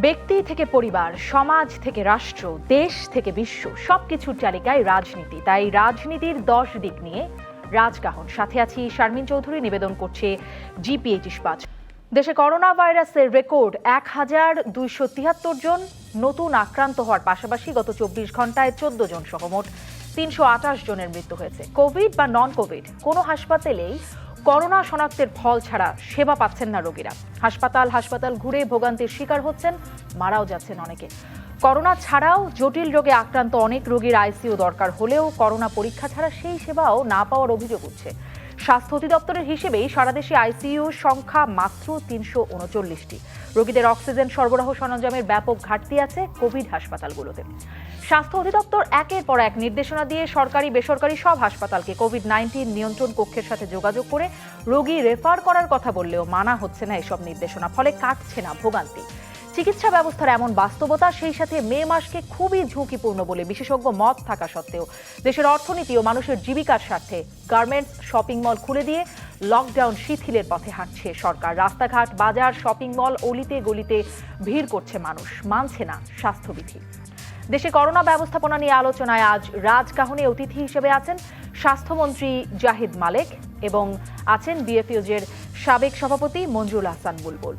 ব্যক্তি থেকে পরিবার, সমাজ থেকে রাষ্ট্র, দেশ থেকে বিশ্ব সবকিছুর তালিকায় রাজনীতি। তাই রাজনীতির 10 দিক নিয়ে রাজকাহন। সাথে আছি শারমিন চৌধুরী, নিবেদন করছে জিপিএইচ ইস্পাত। দেশে করোনা ভাইরাসের রেকর্ড 1273 জন নতুন আক্রান্ত হওয়ার পাশাপাশি গত 24 ঘন্টায় 14 জন সহ মোট 328 জনের মৃত্যু হয়েছে। কোভিড বা নন কোভিড কোনো হাসপাতালেই করোনা শনাক্তের ফল ছাড়া সেবা পাচ্ছেন না রোগীরা। হাসপাতাল ঘুরে ভোগান্তির শিকার হচ্ছেন, মারাও যাচ্ছেন অনেকে। করোনা ছাড়াও জটিল রোগে আক্রান্ত অনেক রোগীর আইসিইউ দরকার হলেও করোনা পরীক্ষা ছাড়া সেই সেবাও না পাওয়ার অভিযোগ উঠছে। স্বাস্থ্য অধিদপ্তরের হিসেবেই সারা দেশে আইসিইউ সংখ্যা মাত্র 339টি। রোগীদের অক্সিজেন সরবরাহ সরঞ্জামের ব্যাপক ঘাটতি আছে কোভিড হাসপাতালগুলোতে। স্বাস্থ্য অধিদপ্তর একের পর এক নির্দেশনা দিয়ে সরকারি বেসরকারি সব হাসপাতালকে কোভিড-19 নিয়ন্ত্রণ কক্ষের সাথে যোগাযোগ করে রোগী রেফার করার কথা বললেও মানা হচ্ছে না এসব নির্দেশনা, ফলে কাটছে না ভোগান্তি। চিকিৎসা ব্যবস্থার এমন বাস্তবতা, সেই সাথে মে মাসকে খুবই ঝুঁকিপূর্ণ বলে বিশেষজ্ঞ মত থাকা সত্ত্বেও দেশের অর্থনীতি ও মানুষের জীবিকার স্বার্থে গার্মেন্টস, শপিং মল খুলে দিয়ে লকডাউন শিথিলের পথে হাঁটছে সরকার। রাস্তাঘাট, বাজার, শপিং মল, অলিতে গলিতে ভিড় করছে মানুষ, মানছে না স্বাস্থ্যবিধি। দেশে করোনা ব্যবস্থাপনা নিয়ে আলোচনায় আজ রাজকাহনে অতিথি হিসেবে আছেন স্বাস্থ্যমন্ত্রী জাহিদ মালেক এবং আছেন বিএফইউজের সাবেক সভাপতি মঞ্জুল আহসান বুলবুল।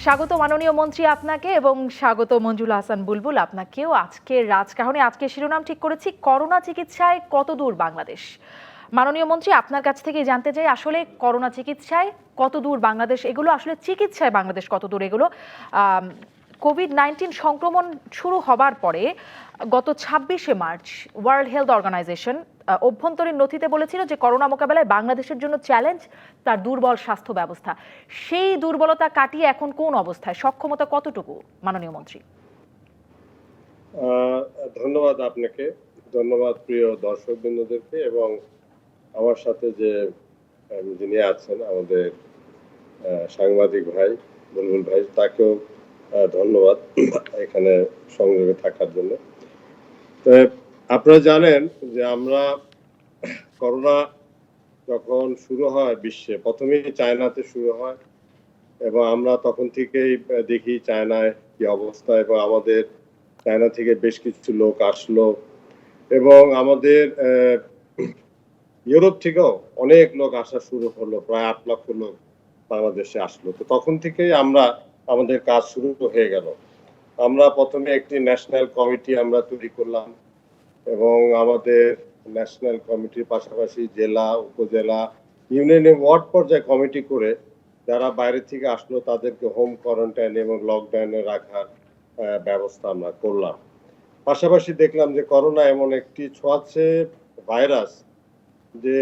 স্বাগত মাননীয় মন্ত্রী আপনাকে, এবং স্বাগত মঞ্জুল আহসান বুলবুল আপনাকেও আজকের রাজকাহনে। আজকে শিরোনাম ঠিক করেছি করোনা চিকিৎসায় কতদূর বাংলাদেশ। মাননীয় মন্ত্রী, আপনার কাছ থেকে জানতে চাই আসলে করোনা চিকিৎসায় কতদূর বাংলাদেশ, এগুলো আসলে চিকিৎসায় বাংলাদেশ কতদূর এগুলো। কোভিড-19 সংক্রমণ শুরু হবার পরে গত 26শে মার্চ ওয়ার্ল্ড হেলথ অর্গানাইজেশন অভ্যন্তরীণ নথিতে বলেছিল যে করোনা মোকাবেলায় বাংলাদেশের জন্য চ্যালেঞ্জ তার দুর্বল স্বাস্থ্য ব্যবস্থা। সেই দুর্বলতা কাটিয়ে এখন কোন অবস্থায়, সক্ষমতা কতটুকু মাননীয় মন্ত্রী? ধন্যবাদ আপনাকে, ধন্যবাদ প্রিয় দর্শকবৃন্দদেরকে, এবং আমার সাথে যে যিনি আছেন আমাদের সাংবাদিক ভাই বুলবুল ভাই, তাকেও ধন্যবাদ এখানে সংযোগে থাকার জন্য। তো আপনারা জানেন যে আমরা করোনা যখন শুরু হয় বিশ্বে, প্রথমেই চায়নাতে শুরু হয়, এবং আমরা তখন থেকেই দেখি চায়নায় কি অবস্থা, এবং আমাদের চায়না থেকে বেশ কিছু লোক আসলো, এবং আমাদের ইউরোপ থেকেও অনেক লোক আসা শুরু হলো, প্রায় 8 লক্ষ লোক বাংলাদেশে আসলো। তো তখন থেকেই আমাদের কাজ শুরু হয়ে গেল। আমরা প্রথমে একটি ন্যাশনাল কমিটি আমরা তৈরি করলাম, এবং আমাদের ন্যাশনাল কমিটির পাশাপাশি জেলা, উপজেলা, ইউনিয়ন, ওয়ার্ড পর্যায়ে কমিটি করে যারা বাইরে থেকে আসলো তাদেরকে হোম কোয়ারেন্টাইন এবং লকডাউনে রাখার ব্যবস্থা আমরা করলাম। পাশাপাশি দেখলাম যে করোনা এমন একটি ছোঁয়াচে ভাইরাস যে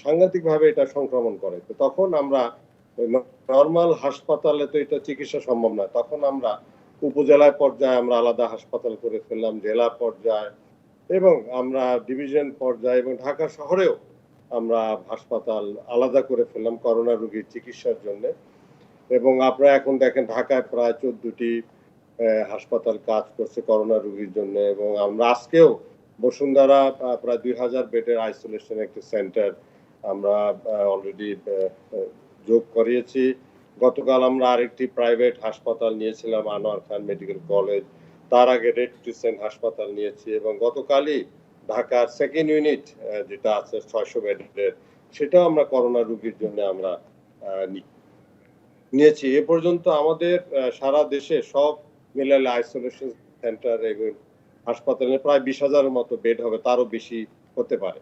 সাংঘাতিকভাবে এটা সংক্রমণ করে। তো তখন আমরা নর্মাল হাসপাতালে তো এটা চিকিৎসা সম্ভব না, তখন আমরা উপজেলায় পর্যায়ে আমরা আলাদা হাসপাতাল করে ফেললাম, জেলা পর্যায়ে, এবং আমরা ডিভিশন পর্যায়ে, এবং ঢাকা শহরেও আমরা হাসপাতাল আলাদা করে ফেললাম করোনা রোগীর চিকিৎসার জন্য। এবং আপনারা এখন দেখেন ঢাকায় প্রায় 14টি হাসপাতাল কাজ করছে করোনা রোগীর জন্য, এবং আমরা আজকেও বসুন্ধরা প্রায় 2000 বেডের আইসোলেশন একটি সেন্টার আমরা অলরেডি যোগ করিয়েছি। গতকাল আমরা আরেকটি প্রাইভেট হাসপাতাল নিয়েছিলাম, আনোয়ার খান মেডিকেল কলেজ, তার আগে রেড ক্রিসেন্ট হাসপাতাল নিয়েছি, এবং গতকালই ঢাকার সেকেন্ড ইউনিট যেটা আছে 600 বেডের, সেটাও আমরা করোনা রোগীর জন্য আমরা নিয়েছি। এ পর্যন্ত আমাদের সারা দেশে সব মিলালে আইসোলেশন সেন্টার এবং হাসপাতালে প্রায় 20,000-এর মতো বেড হবে, তারও বেশি হতে পারে।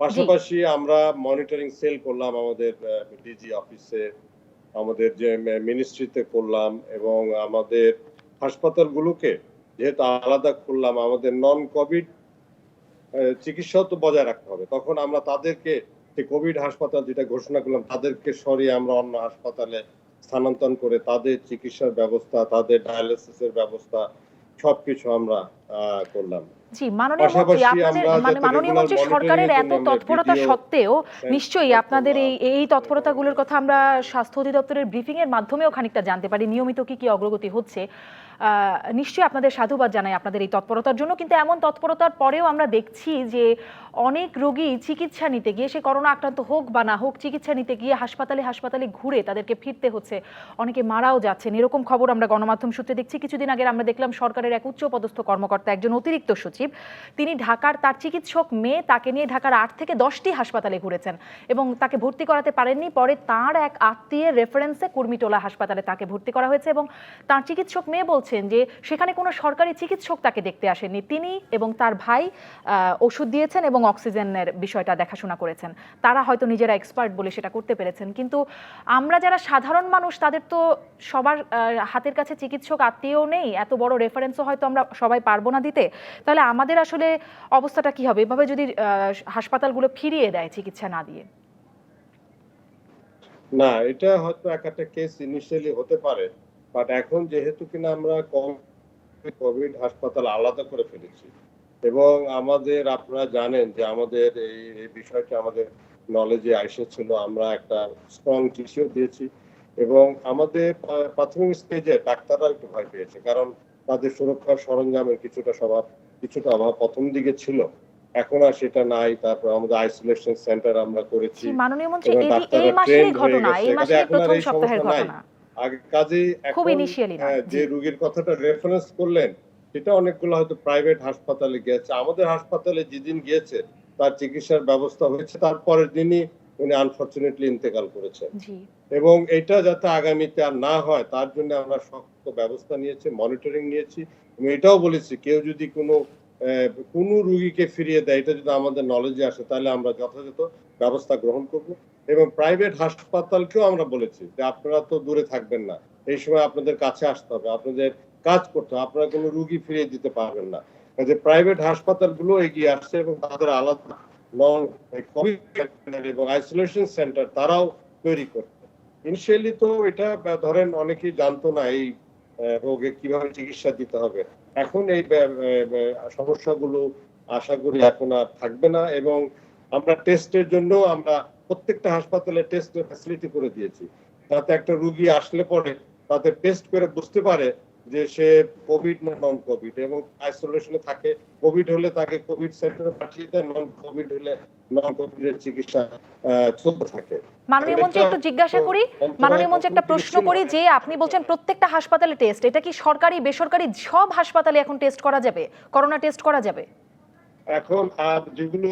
পাশাপাশি আমরা মনিটরিং সেল করলাম আমাদের ডিজি অফিসে, আমাদের যে মিনিস্ট্রিতে করলাম, এবং আমাদের হাসপাতালগুলোকে যেহেতু আলাদা করলাম, আমাদের নন কোভিড চিকিৎসা তো বজায় রাখতে হবে। তখন আমরা তাদেরকে যে কোভিড হাসপাতাল যেটা ঘোষণা করলাম, তাদেরকে সরিয়ে আমরা অন্য হাসপাতালে স্থানান্তর করে তাদের চিকিৎসার ব্যবস্থা, তাদের ডায়ালিসিসের ব্যবস্থা সবকিছু আমরা করলাম। জি, মাননীয় মন্ত্রী, পাশাপাশি আপনাদের আমরা মানে যাতে মাননীয় রেগুলার মন্ত্রী, মনিটরিং সরকারের এর এত জন্য আমরা তৎপরতা ভিডিও সত্ত্বেও সেন্ড নিশ্চয়ই আপনাদের করলাম। এই তৎপরতাগুলোর কথা আমরা স্বাস্থ্য অধিদপ্তরের ব্রিফিং এর মাধ্যমেও খানিকটা জানতে পারি, নিয়মিত কি অগ্রগতি হচ্ছে। নিশ্চয়ই আপনাদের সাধুবাদ জানাই আপনাদের এই তৎপরতার জন্য। কিন্তু এমন তৎপরতার পরেও আমরা দেখছি যে অনেক রোগী চিকিৎসা নিতে গিয়ে, সে করোনা আক্রান্ত হোক বা না হোক, চিকিৎসা নিতে গিয়ে হাসপাতালে ঘুরে তাদেরকে ফিরতে হচ্ছে, অনেকে মারাও যাচ্ছেন। এরকম খবর আমরা গণমাধ্যম সূত্রে দেখছি। কিছুদিন আগে আমরা দেখলাম সরকারের এক উচ্চপদস্থ কর্মকর্তা, একজন অতিরিক্ত সচিব, তিনি ঢাকার, তার চিকিৎসক মেয়ে তাকে নিয়ে ঢাকার 8 থেকে 10টি হাসপাতালে ঘুরেছেন এবং তাকে ভর্তি করাতে পারেননি। পরে তার এক আত্মীয়ের রেফারেন্সে কুর্মিটোলা হাসপাতালে তাকে ভর্তি করা হয়েছে এবং তার চিকিৎসক মেয়ে বলছেন যে সেখানে কোনো সরকারি চিকিৎসক তাকে দেখতে আসেননি। তিনি এবং তার ভাই ওষুধ দিয়েছেন এবং অক্সিজেনের বিষয়টা দেখাশোনা করেছেন। তারা হয়তো নিজেরা এক্সপার্ট বলে সেটা করতে পেরেছেন, কিন্তু আমরা যারা সাধারণ মানুষ, তাদের তো সবার হাতের কাছে চিকিৎসক আত্মীয় নেই, এত বড় রেফারেন্সও হয়তো আমরা সবাই পারবো না দিতে। তাহলে আমাদের আসলে অবস্থাটা কি হবে এভাবে যদি হাসপাতালগুলো ফিরিয়ে দেয় চিকিৎসা না দিয়ে? না, এটা হয়তো একটা কেস ইনিশিয়ালি হতে পারে, বাট এখন যেহেতু কিনা আমরা কোভিড হাসপাতাল আলাদা করে ফেলেছি এবং আমাদের, আপনারা জানেন যে আমাদের এই বিষয়টা আমাদের নলেজে এসেছিল, আমরা একটা স্ট্রং টিসিও দিয়েছি এবং আমাদের প্রাথমিক স্টেজে ডাক্তাররা একটু ভয় পেয়েছে, কারণ তাদের সুরক্ষার সরঞ্জামের কিছুটা অভাব প্রথম দিকে ছিল। এখন আর সেটা নাই। তারপর আমাদের আইসোলেশন সেন্টার আমরা করেছি মাননীয় মন্ত্রী, এবং এই ডাক্তাররা মাসেরই ট্রেন্ড হয়ে ঘটনা, গেছে, এই কাজে মাসের এখন আর প্রথম এই সপ্তাহের সমস্যা নাই। ঘটনা, আগে কাজেই খুব এখন ইনিশিয়ালি না। যে রোগীর কথাটা রেফারেন্স করলেন, সেটা অনেকগুলো হয়তো প্রাইভেট হাসপাতালে গিয়েছে। আমাদের হাসপাতালে যেদিন গিয়েছে তার চিকিৎসার ব্যবস্থা হয়েছে, তারপরের দিনই উনি আনফরচুনেটলি ইন্তেকাল করেছেন। জি, এবং এটা যাতে আগামীতে আর না হয় তার জন্য আমরা শক্ত ব্যবস্থা নিয়েছি, মনিটরিং নিয়েছি এবং এটাও বলেছি কেউ যদি কোনো রোগীকে ফিরিয়ে দেয়, এটা যদি আমাদের নলেজে আসে তাহলে আমরা যথাযথ ব্যবস্থা গ্রহণ করব এবং প্রাইভেট হাসপাতালকেও আমরা বলেছি যে আপনারা তো দূরে থাকবেন না, এই সময় আপনাদের কাছে আসতে হবে, আপনাদের কাজ করতে হবে, আপনারা কোনো রোগী ফিরিয়ে দিতে পারবেন না। কাজে প্রাইভেট হাসপাতালগুলো এগিয়ে আসছে এবং তাদের আলাদা নন কোভিড এবং আইসোলেশন সেন্টার তারাও তৈরি করছে। ইনিশিয়ালি তো এটা ধরেন অনেকেই জানতো না এই রোগে কিভাবে চিকিৎসা দিতে হবে। এখন এই সমস্যাগুলো আশা করি এখন আর থাকবে না এবং আমরা টেস্টের জন্য আমরা প্রত্যেকটা হাসপাতালে টেস্টের ফ্যাসিলিটি করে দিয়েছি, যাতে একটা রোগী আসলে পরে তাদের টেস্ট করে বুঝতে পারে যে সে কোভিড না নন কোভিড এবং আইসোলেশনে থাকে। কোভিড হলে তাকে কোভিড সেন্টারে পাঠিয়ে দেয়, নন কোভিড হলে নন কোভিডের চিকিৎসা চলতে থাকে। মাননীয় মন্ত্রী, একটু জিজ্ঞাসা করি, মাননীয় মন্ত্রী একটা প্রশ্ন করি, যে আপনি বলছেন প্রত্যেকটা হাসপাতালে টেস্ট, এটা কি সরকারি বেসরকারি সব হাসপাতালে এখন টেস্ট করা যাবে, করোনা টেস্ট করা যাবে? এখন আর যেগুলো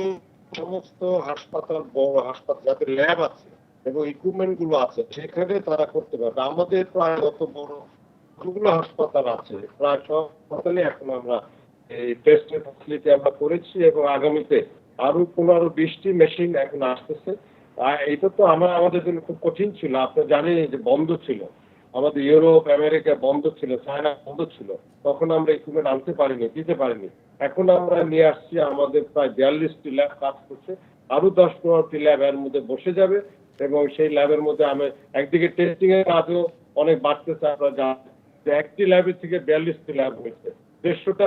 সমস্ত হাসপাতাল, বড় হাসপাতাল যাদের ল্যাব আছে এবং ইকুইপমেন্ট গুলো আছে, সেখানে তারা করতে পারবে। আমাদের প্রায় যত বড় যতগুলো হাসপাতাল আছে প্রায় সব হাসপাতালে এখন আমরা এই টেস্টের ফ্যাসিলিটি আমরা করেছি এবং আগামীতে আরো 15-20টি মেশিন এখন আসতেছে। এটা তো আমাদের জন্য খুব কঠিন ছিল, আপনি জানেন যে বন্ধ ছিল, আমাদের ইউরোপ আমেরিকা বন্ধ ছিল, চায়না বন্ধ ছিল, তখন আমরা ইকুইপমেন্ট আনতে পারিনি, দিতে পারিনি। এখন আমরা নিয়ে আসছি, আমাদের প্রায় 42টি ল্যাব কাজ করছে, আরো 10-15টি ল্যাব এর মধ্যে বসে যাবে এবং সেই ল্যাবের মধ্যে একদিকে টেস্টিং এর কাজও অনেক বাড়তেছে। আপনারা জানেন যে একটি ল্যাবের থেকে 42টি ল্যাব হয়েছে, 150টা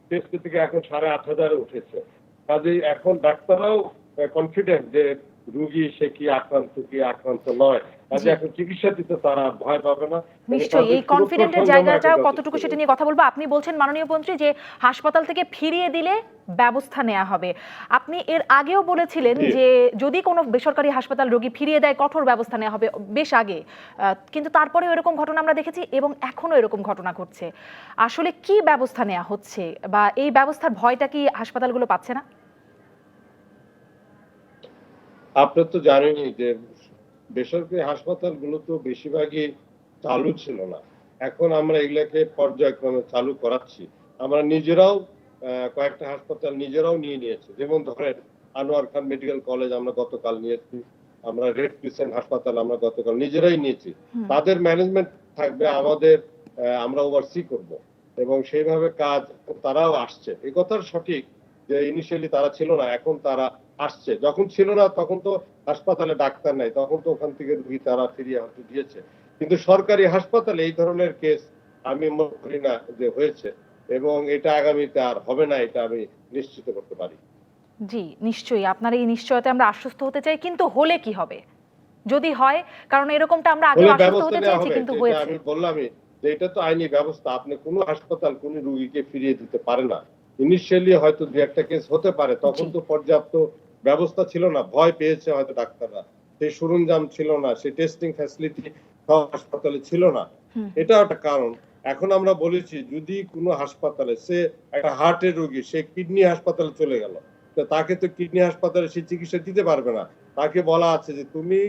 টেস্ট থেকে এখন 8,500 উঠেছে। কাজেই এখন ডাক্তাররাও কনফিডেন্ট যে রোগী সে কি আক্রান্ত নয়, কাজে এখন চিকিৎসা দিতে তারা ভয় পাবে না। নিশ্চয়ই এই কনফিডেন্টের জায়গাটাও কতটুকু সেটা নিয়ে কথা বলবো। আপনি বলছেন মাননীয় মন্ত্রী যে হাসপাতাল থেকে ফিরিয়ে দিলে ব্যবস্থা নেওয়া হবে। আপনি এর আগেও বলেছিলেন যে যদি কোনো বেসরকারি হাসপাতাল রোগী ফিরিয়ে দেয় কঠোর ব্যবস্থা নেওয়া হবে, বেশ আগে। কিন্তু তারপরেও এরকম ঘটনা আমরা দেখেছি এবং এখনো এরকম ঘটনা ঘটছে। আসলে কি ব্যবস্থা নেওয়া হচ্ছে বা এই ব্যবস্থার ভয়টা কি হাসপাতালগুলো পাচ্ছে না? আপনার তো জানেনই যে বেসরকারি হাসপাতালগুলো তো বেশিরভাগই চালু ছিল না, এখন আমরা এগুলাকে পর্যায়ক্রমে চালু করাচ্ছি। আমরা নিজেরাও কয়েকটা হাসপাতাল নিজেরাও নিয়ে নিয়েছি, যেমন ধরেন আনোয়ার খান মেডিকেল কলেজ আমরা গতকাল নিয়েছি, আমরা রেড ক্রিসেন্ট হাসপাতাল আমরা গতকাল নিজেরাই নিয়েছি। তাদের ম্যানেজমেন্ট থাকবে, আমরা ওভারসি করব এবং সেইভাবে কাজ তারাও আসছে। এই কথার সঠিক যে ইনিশিয়ালি তারা ছিল না, এখন তারা আসছে। যখন ছিল না তখন তো হাসপাতালে ডাক্তার নাই, তখন তো ওখান থেকে রুগী তারা ফিরিয়ে হয়তো দিয়েছে, কিন্তু সরকারি হাসপাতালে এই ধরনের কেস আমি মনে করি না যে হয়েছে। এবং এটা আগামীতে আর হবে না, এটা আমি নিশ্চিত করতে পারি। জি, নিশ্চয়ই আপনার এই নিশ্চয়তা আমরা আশ্বস্ত হতে চাই, কিন্তু হলে কি হবে যদি হয়? কারণ এরকমটা আমরা আগেও হলে আশ্বস্ত ব্যবস্থা হতে নেওয়া চেয়েছি, হবে, কিন্তু যেটা হয়েছে। আমি বললামই যে এটা তো আইনি ব্যবস্থা। আপনি কোনো হাসপাতাল কোনো রুগীকে ফিরিয়ে দিতে পারে না। ইনিশিয়ালি হয়তো দু একটা কেস হতে পারে, তখন জি। তো পর্যাপ্ত ব্যবস্থা ছিল না, ভয় পেয়েছে হয়তো ডাক্তাররা, সেই সরঞ্জাম ছিল না, সেই টেস্টিং ফ্যাসিলিটি সব হাসপাতালে ছিল না, হুম। এটা একটা কারণ। এখন আমরা বলেছি যদি কোনো হাসপাতালে সে একটা হার্টের রোগী, সে কিডনি হাসপাতালে চলে গেল, তো তাকে তো কিডনি হাসপাতালে সে চিকিৎসা দিতে পারবে না। তাকে বলা আছে যে তুমি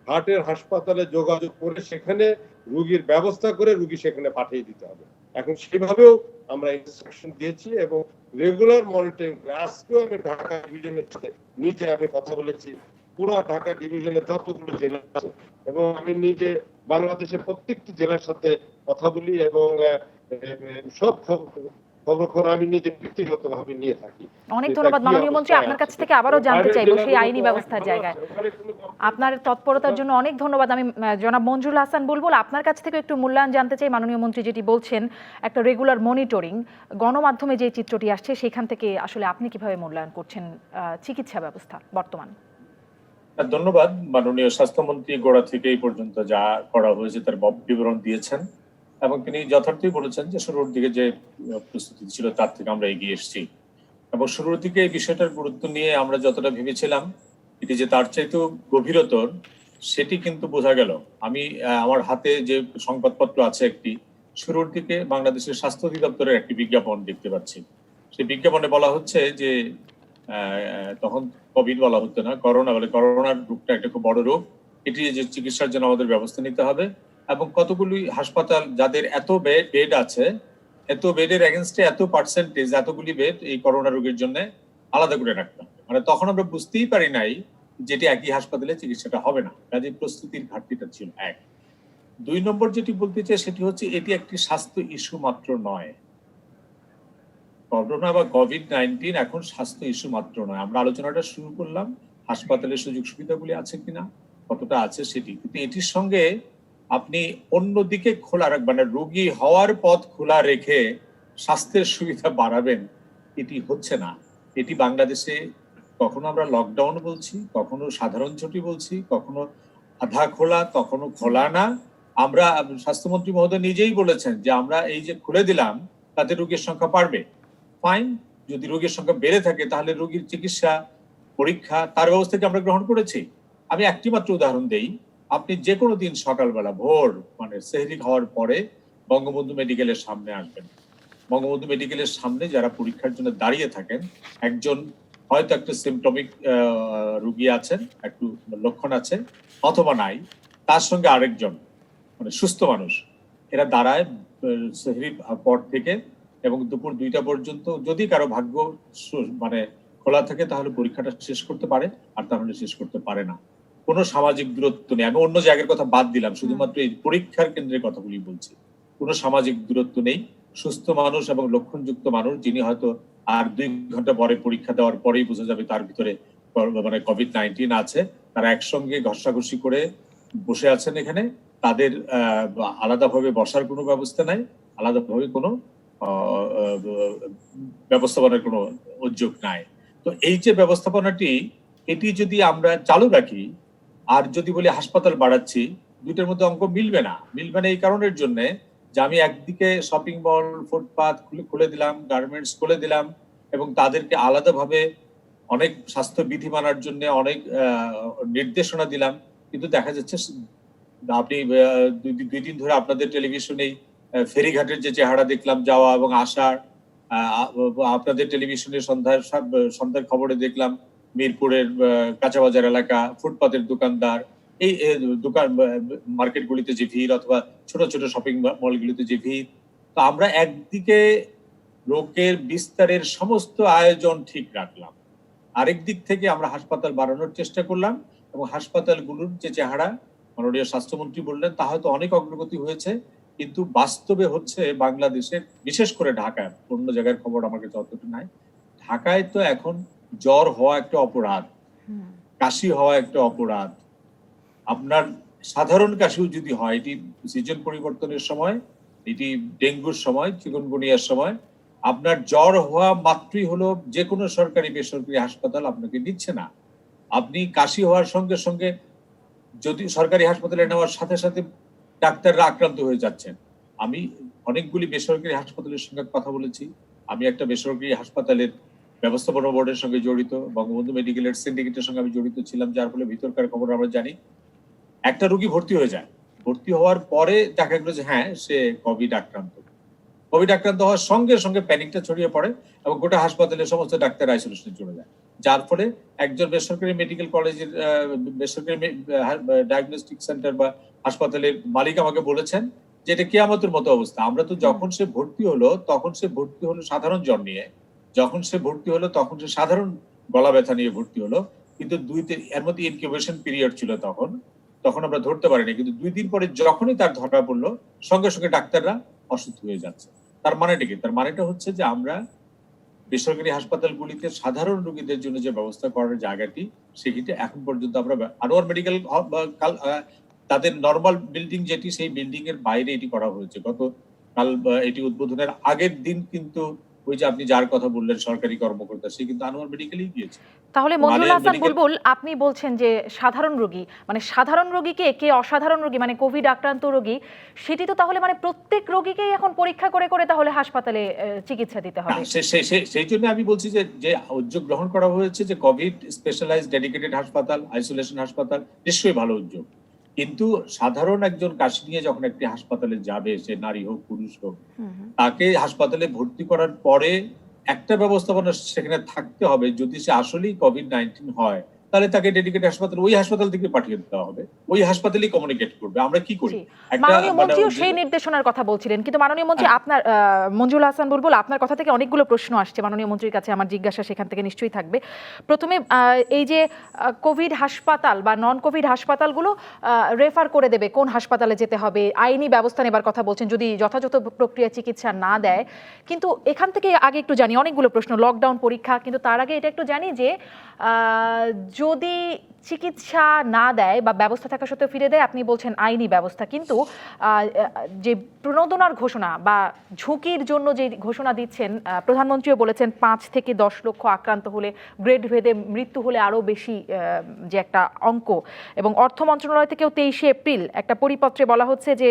হার্টের হাসপাতালে যোগাযোগ করে সেখানে রুগীর ব্যবস্থা করে রুগী সেখানে পাঠিয়ে দিতে হবে। এখন সেভাবেও আমরা ইনস্ট্রাকশন দিয়েছি এবং রেগুলার মনিটরিং। আজকেও আমি ঢাকা ডিভিশনের সাথে নিজে আমি কথা বলেছি, পুরো ঢাকা ডিভিশনের যতগুলো জেলা আছে, এবং আমি নিজে বাংলাদেশের প্রত্যেকটি জেলার সাথে কথা বলি এবং সব খবর আমি নিজে ব্যক্তিগতভাবে নিয়ে থাকি। অনেক এটা ধন্যবাদ কি মাননীয় মন্ত্রী। অবস্থায় আপনার কাছ আছে, থেকে আবারও জানতে বাইরের চাইবো সেই জেলাগুলো আইনি তো অনেক ব্যবস্থার ভালো জায়গায়। আছে, ওখানে কোনো আপনার তৎপরতার জন্য অনেক ধন্যবাদ। আমি জনাব মঞ্জুরুল হাসান বুলবুল, আপনার কাছ থেকে একটু মূল্যায়ন জানতে চাই। মাননীয় মন্ত্রী যেটি বলছেন, একটা রেগুলার মনিটরিং, গণমাধ্যমে যে চিত্রটি আসছে সেখান থেকে আসলে আপনি কিভাবে মূল্যায়ন করছেন চিকিৎসা ব্যবস্থা বর্তমান? ধন্যবাদ। মাননীয় স্বাস্থ্যমন্ত্রী গোড়া থেকে এই পর্যন্ত যা করা হয়েছে তার বিবরণ দিয়েছেন এবং তিনি যথার্থই বলেছেন যে শুরুর দিকে যে প্রস্তুতি ছিল তার থেকে আমরা এগিয়ে এসেছি এবং শুরুর দিকে এই বিষয়টার গুরুত্ব নিয়ে আমরা যতটা ভেবেছিলাম এটি যে তার চাইতেও গভীরতর সেটি কিন্তু বোঝা গেল। আমি আমার হাতে যে সংবাদপত্র আছে একটি, শুরুর দিকে বাংলাদেশের স্বাস্থ্য অধিদপ্তরের একটি বিজ্ঞাপন দেখতে পাচ্ছি। সেই বিজ্ঞাপনে বলা হচ্ছে যে তখন কোভিড বলা হতো না, করোনা বলে, করোনার রোগটা একটা খুব বড় রোগ, এটি যে চিকিৎসার জন্য আমাদের ব্যবস্থা নিতে হবে এবং কতগুলি হাসপাতাল যাদের এত বেড আছে, এত বেডের এগেনস্টে এত পার্সেন্টেজ, এতগুলি বেড এই করোনা রোগের জন্য আলাদা করে রাখতে হবে। মানে তখন আমরা বুঝতেই পারি নাই যেটি একই হাসপাতালে চিকিৎসাটা হবে না, কাজে প্রস্তুতির ঘাটতিটা ছিল এক। ২ নম্বর যেটি বলতে চাই সেটি হচ্ছে এটি একটি স্বাস্থ্য ইস্যু মাত্র নয়। করোনা বা কোভিড-19 এখন স্বাস্থ্য ইস্যু মাত্র নয়। আমরা আলোচনাটা শুরু করলাম হাসপাতালের সুযোগ সুবিধাগুলি আছে কিনা, কতটা আছে সেটি, কিন্তু এটির সঙ্গে আপনি অন্যদিকে খোলা রাখবেন, মানে রোগী হওয়ার পথ খোলা রেখে স্বাস্থ্যের সুবিধা বাড়াবেন, এটি হচ্ছে না। এটি বাংলাদেশে কখনো আমরা লকডাউন বলছি, কখনো সাধারণ ছুটি বলছি, কখনো আধা খোলা, কখনো খোলা না। আমরা স্বাস্থ্যমন্ত্রী মহোদয় নিজেই বলেছেন যে আমরা এই যে খুলে দিলাম তাতে রোগীর সংখ্যা বাড়বে। ফাইন, যদি রোগীর সংখ্যা বেড়ে থাকে তাহলে রোগীর চিকিৎসা, পরীক্ষা, তার ব্যবস্থাকে আমরা গ্রহণ করেছি। আমি একটি মাত্র উদাহরণ দেই, আপনি যে কোনো দিন সকালবেলা ভোর মানে সেহরি খাওয়ার পরে বঙ্গবন্ধু মেডিকেলের সামনে আসবেন। বঙ্গবন্ধু মেডিকেলের সামনে যারা পরীক্ষার জন্য দাঁড়িয়ে থাকেন, একজন হয়তো একটা সিমটমিক রোগী আছেন, একটু লক্ষণ আছে অথবা নাই, তার সঙ্গে আরেকজন মানে সুস্থ মানুষ, এরা দাঁড়ায় সেহরির পর থেকে এবং দুপুর ২টা পর্যন্ত। যদি কারো ভাগ্য মানে খোলা থাকে তাহলে পরীক্ষাটা শেষ করতে পারে, আর তাহলে শেষ করতে পারে না। কোনো সামাজিক দূরত্ব নেই, আমি অন্য জায়গার কথা বাদ দিলাম, শুধুমাত্র এই পরীক্ষার কেন্দ্রের কথাগুলি বলছি। কোনো সামাজিক দূরত্ব নেই, সুস্থ মানুষ এবং লক্ষণযুক্ত মানুষ যিনি হয়তো আর ২ ঘন্টা পরে পরীক্ষা দেওয়ার পরেই বোঝা যাবে তার ভিতরে মানে কোভিড-19 আছে, তারা একসঙ্গে ঘষাঘষি করে বসে আছেন এখানে। তাদের আলাদাভাবে বসার কোনো ব্যবস্থা নাই, আলাদাভাবে কোনো ব্যবস্থাপনার কোনো উদ্যোগ নাই। তো এই যে ব্যবস্থাপনাটি, এটি যদি আমরা চালু রাখি আর যদি বলি হাসপাতাল বাড়াচ্ছি, দুইটার মধ্যে অঙ্ক মিলবে না। মিলবে না এই কারণের জন্য যে আমি একদিকে শপিং মল, ফুটপাথ খুলে দিলাম, গার্মেন্টস খুলে দিলাম এবং তাদেরকে আলাদাভাবে অনেক স্বাস্থ্য বিধি মানার জন্য অনেক নির্দেশনা দিলাম, কিন্তু দেখা যাচ্ছে আপনি ২ দিন ধরে আপনাদের টেলিভিশনে ফেরিঘাটের যে চেহারা দেখলাম যাওয়া এবং আসার, আপনাদের টেলিভিশনে সন্ধ্যার খবরে দেখলাম মিরপুরের কাঁচাবাজার এলাকা, ফুটপাতের দোকানদার, এই দোকান মার্কেটগুলিতে যে ভিড় অথবা ছোট ছোট শপিং মলগুলিতে যে ভিড়। তো আমরা একদিকে রোগের বিস্তারের সমস্ত আয়োজন ঠিক রাখলাম, আরেক দিক থেকে আমরা হাসপাতাল বাড়ানোর চেষ্টা করলাম এবং হাসপাতালগুলোর যে চেহারা মাননীয় স্বাস্থ্যমন্ত্রী বললেন তা হয়তো অনেক অগ্রগতি হয়েছে, কিন্তু বাস্তবে হচ্ছে বাংলাদেশের, বিশেষ করে ঢাকায়, অন্য জায়গার খবর আমার কাছে অতটা নাই, ঢাকায় তো এখন জ্বর হওয়া একটা অপরাধ, কাশি হওয়া একটা অপরাধ। আপনার সাধারণ কাশিও যদি হয়, এটি সিজন পরিবর্তনের সময়, এটি ডেঙ্গুর সময়, চিকুনগুনিয়ার সময়, আপনার জ্বর হওয়া মাত্রই হলো যে কোনো সরকারি বেসরকারি হাসপাতাল আপনাকে নিচ্ছে না। আপনি কাশি হওয়ার সঙ্গে সঙ্গে যদি সরকারি হাসপাতালে নেওয়ার সাথে সাথে ডাক্তাররা আক্রান্ত হয়ে যাচ্ছেন। আমি অনেকগুলি বেসরকারি হাসপাতালের সঙ্গে কথা বলেছি। আমি একটা বেসরকারি হাসপাতালের ব্যবস্থাপনা বোর্ডের সঙ্গে জড়িত, বঙ্গবন্ধু মেডিকেলের সিন্ডিকেটের সঙ্গে আমি জড়িত ছিলাম, যার ফলে ভিতরকার খবর আমরা জানি। একটা রোগী ভর্তি হয়ে যায়, ভর্তি হওয়ার পরে দেখা গেল যে হ্যাঁ সে কোভিড আক্রান্ত। কোভিড আক্রান্ত হওয়ার সঙ্গে সঙ্গে প্যানিকটা ছড়িয়ে পড়ে এবং গোটা হাসপাতালের সমস্ত ডাক্তার আইসোলেশনে চলে যায়, যার ফলে একজন বেসরকারি মেডিকেল কলেজের বেসরকারি ডায়াগনস্টিক সেন্টার বা হাসপাতালের মালিক আমাকে বলেছেন যে এটা কিয়ামতের মতো অবস্থা। আমরা তো যখন সে ভর্তি হলো তখন সে ভর্তি হলো সাধারণ জ্বর নিয়ে, যখন সে ভর্তি হলো তখন সে সাধারণ গলা ব্যথা নিয়ে ভর্তি হলো, কিন্তু এর মধ্যে ইনকিউবেশন পিরিয়ড ছিল তখন আমরা ধরতে পারিনি, কিন্তু 2 দিন পরে যখনই তার ধরা পড়লো সঙ্গে সঙ্গে ডাক্তাররা অসুস্থ হয়ে যাচ্ছে। তার মানেটা কি? তার মানেটা হচ্ছে যে আমরা বেসরকারি হাসপাতালগুলিতে সাধারণ রোগীদের জন্য যে ব্যবস্থা করার জায়গাটি সেটি এখন পর্যন্ত আমরা আনোয়ার মেডিকেল তাদের নর্মাল বিল্ডিং যেটি সেই বিল্ডিং এর বাইরে এটি করা হয়েছে। কাল এটি উদ্বোধনের আগের দিন কিন্তু ওই যে আপনি যার কথা বললেন সরকারি কর্মকর্তা, সে কিন্তু আনোয়ার মেডিকেলেই গিয়েছে। তাহলে মঞ্জুল হাসান বুলবুল, আপনি বলছেন যে সাধারণ রোগী মানে সাধারণ রোগীকে কে অসাধারণ রোগী মানে কোভিড আক্রান্ত রোগী সেটি তো তাহলে মানে প্রত্যেক রোগীকেই এখন পরীক্ষা করে করে তাহলে হাসপাতালে চিকিৎসা দিতে হবে। সেই জন্য আমি বলছি যে উদ্যোগ গ্রহণ করা হয়েছে যে কোভিড স্পেশালাইজড ডেডিকেটেড হাসপাতাল, আইসোলেশন হাসপাতাল নিশ্চয়ই ভালো উদ্যোগ, কিন্তু সাধারণ একজন কাশি নিয়ে যখন একটি হাসপাতালে যাবে, সে নারী হোক পুরুষ হোক, তাকে হাসপাতালে ভর্তি করার পরে একটা ব্যবস্থাপনা সেখানে থাকতে হবে। যদি সে আসলেই কোভিড-19 হয় তাহলে তাকে ডেডিকেটেড হাসপাতাল, ওই হাসপাতাল থেকে পাঠিয়ে দেওয়া হবে, ওই হাসপাতালেই কমিউনিকেট করবে। আমরা কি করি? মাননীয় মন্ত্রীও সেই নির্দেশনার কথা বলছিলেন, কিন্তু মাননীয় মন্ত্রী আপনার মঞ্জুল হাসান বুলবুল, আপনার কথা থেকে অনেকগুলো প্রশ্ন আসছে মাননীয় মন্ত্রীর কাছে, আমার জিজ্ঞাসা সেখান থেকে নিশ্চয়ই থাকবে। প্রথমে এই যে কোভিড হাসপাতাল বা নন কোভিড হাসপাতালগুলো রেফার করে দেবে কোন হাসপাতালে যেতে হবে, আইনি ব্যবস্থা নেবার কথা বলছেন যদি যথাযথ প্রক্রিয়া চিকিৎসা না দেয়। কিন্তু এখান থেকে আগে একটু জানি, অনেকগুলো প্রশ্ন, লকডাউন পরীক্ষা, কিন্তু তার আগে এটা একটু জানি যে যদি চিকিৎসা না দেয় বা ব্যবস্থা থাকা সত্ত্বেও ফিরে দেয়, আপনি বলছেন আইনি ব্যবস্থা, কিন্তু যে প্রণোদনার ঘোষণা বা ঝুঁকির জন্য যে ঘোষণা দিচ্ছেন, প্রধানমন্ত্রীও বলেছেন 5 থেকে 10 লক্ষ আক্রান্ত হলে, গ্রেড ভেদে মৃত্যু হলে আরও বেশি যে একটা অঙ্ক, এবং অর্থ মন্ত্রণালয় থেকেও 23 এপ্রিল একটা পরিপত্রে বলা হচ্ছে যে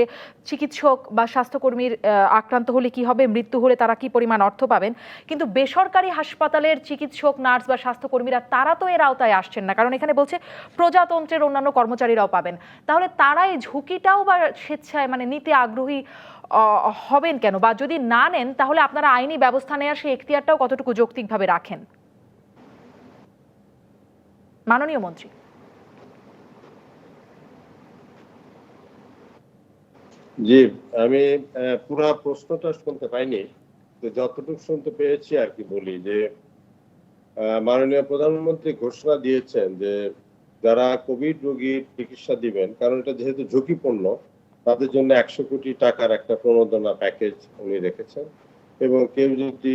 চিকিৎসক বা স্বাস্থ্যকর্মীর আক্রান্ত হলে কি হবে, মৃত্যু হলে তারা কি পরিমাণ অর্থ পাবেন। কিন্তু বেসরকারি হাসপাতালের চিকিৎসক, নার্স বা স্বাস্থ্যকর্মীরা তারা তো এর আওতায় আসছেন না, কারণ এখানে বলছে প্রজাতন্ত্রের অন্যান্য কর্মচারীরাও পাবেন। তাহলে তারা এই ঝুঁকিটাও বা স্বেচ্ছায় মানে নিতে আগ্রহী হবেন কেন, বা যদি না নেন তাহলে আপনারা আইনি ব্যবস্থা নেওয়ার সেই এখতিয়ারটাও কতটুকু যৌক্তিকভাবে রাখেন মাননীয় মন্ত্রী? জি, আমি পুরো প্রশ্নটা শুনতে পাইনি, তো যতটুকু শুনতে পেয়েছি আর কি বলি যে মাননীয় প্রধানমন্ত্রী ঘোষণা দিয়েছেন যে যারা কোভিড রোগীর চিকিৎসা দিবেন, কারণ এটা যেহেতু ঝুঁকিপূর্ণ, তাদের জন্য 100 কোটি টাকার একটা প্রণোদনা প্যাকেজ উনি রেখেছেন, এবং কেউ যদি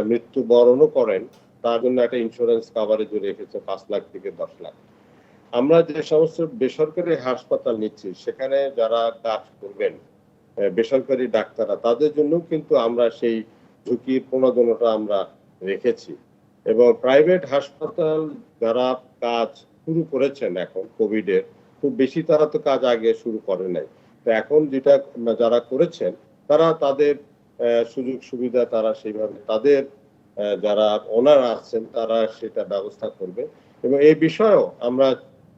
মৃত্যুবরণও করেন তার জন্য একটা ইন্স্যুরেন্স কাভারেজও রেখেছে 5 লাখ থেকে 10 লাখ। আমরা যে সমস্ত বেসরকারি হাসপাতাল নিচ্ছি সেখানে যারা কাজ করবেন বেসরকারি ডাক্তাররা, তাদের জন্য কিন্তু আমরা সেই ঝুঁকির প্রণোদনাটা আমরা রেখেছি। এবং প্রাইভেট হাসপাতাল যারা কাজ শুরু করেছেন এখন কোভিডের, খুব বেশি তারা তো কাজ আগে শুরু করে নাই, তো এখন যেটা যারা করেছেন তারা তাদের সুযোগ সুবিধা তারা সেইভাবে তাদের যারা ওনার আছেন তারা সেটা ব্যবস্থা করবে। এবং এই বিষয়েও আমরা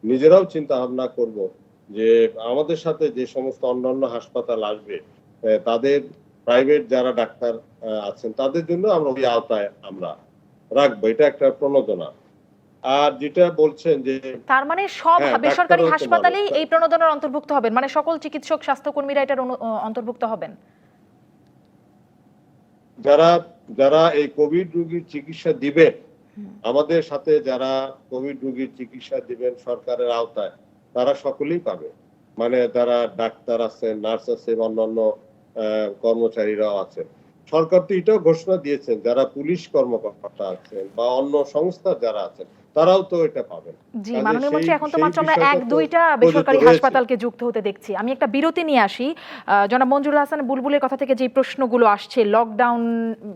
নিজেরাও চিন্তা ভাবনা করব যে আমাদের সাথে যে সমস্ত অন্যান্য হাসপাতাল আসবে তাদের প্রাইভেট যারা ডাক্তার আছেন তাদের জন্য আমরা ওই আওতায় আমরা রাখবো, এটা একটা প্রণোদনা। আর যেটা বলছেন যে তার মানে সব বেসরকারি হাসপাতালেই এই প্রণোদনার অন্তর্ভুক্ত হবেন, মানে সকল চিকিৎসক স্বাস্থ্যকর্মীরা এটার অন্তর্ভুক্ত হবেন? যারা এই কোভিড রোগীর চিকিৎসা দিবেন, আমাদের সাথে যারা কোভিড রোগীর চিকিৎসা দিবেন সরকারের আওতায়, তারা সকলেই পাবে। মানে যারা ডাক্তার আছেন, নার্স আছেন, অন্যান্য কর্মচারীরাও আছেন। সরকার তো এটাও ঘোষণা দিয়েছেন যারা পুলিশ কর্মকর্তা আছেন বা অন্য সংস্থার যারা আছেন তারাও তো এটা পাবেন। জি, কাজে মাননীয় মন্ত্রী, এখন তো সেই মাত্র আমরা বিষয়টা তো ১-২টা প্রযোজ্য বেসরকারি রয়েছে। হাসপাতালকে যুক্ত হতে দেখছি। আমি একটা বিরতি নিয়ে আসি। জনাব মঞ্জুরুল হাসান বুলবুলের কথা থেকে যে প্রশ্নগুলো আসছে, লকডাউন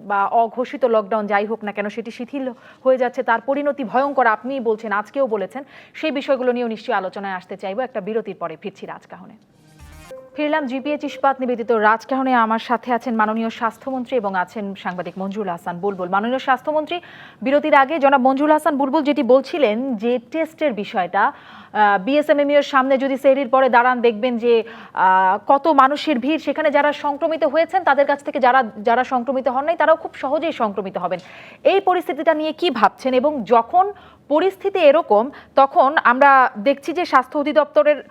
বা অঘোষিত লকডাউন যাই হোক না কেন সেটি শিথিল হয়ে যাচ্ছে, তার পরিণতি ভয়ঙ্কর আপনিই বলছেন, আজকেও বলেছেন। সেই বিষয়গুলো নিয়েও নিশ্চয়ই আলোচনায় আসতে চাইবো। একটা বিরতির পরে ফিরছি রাজকাহনে। ফিরলাম জিপিএইচ ইস্পাত নিবেদিত রাজকাহনে। আমার সাথে আছেন মাননীয় স্বাস্থ্যমন্ত্রী এবং আছেন সাংবাদিক মঞ্জুরুল হাসান বুলবুল। মাননীয় স্বাস্থ্যমন্ত্রী, বিরতির আগে জনাব মঞ্জুরুল হাসান বুলবুল যেটি বলছিলেন যে টেস্টের বিষয়টা, বিএসএমএমইউর সামনে যদি সেহরির পরে দাঁড়ান দেখবেন যে কত মানুষের ভিড়, সেখানে যারা সংক্রমিত হয়েছেন তাদের কাছ থেকে যারা যারা সংক্রমিত হন নাই তারাও খুব সহজেই সংক্রমিত হবেন। এই পরিস্থিতিটা নিয়ে কি ভাবছেন? এবং যখন পরিস্থিতি এরকম, তখন আমরা দেখছি যে স্বাস্থ্য অধিদপ্তরের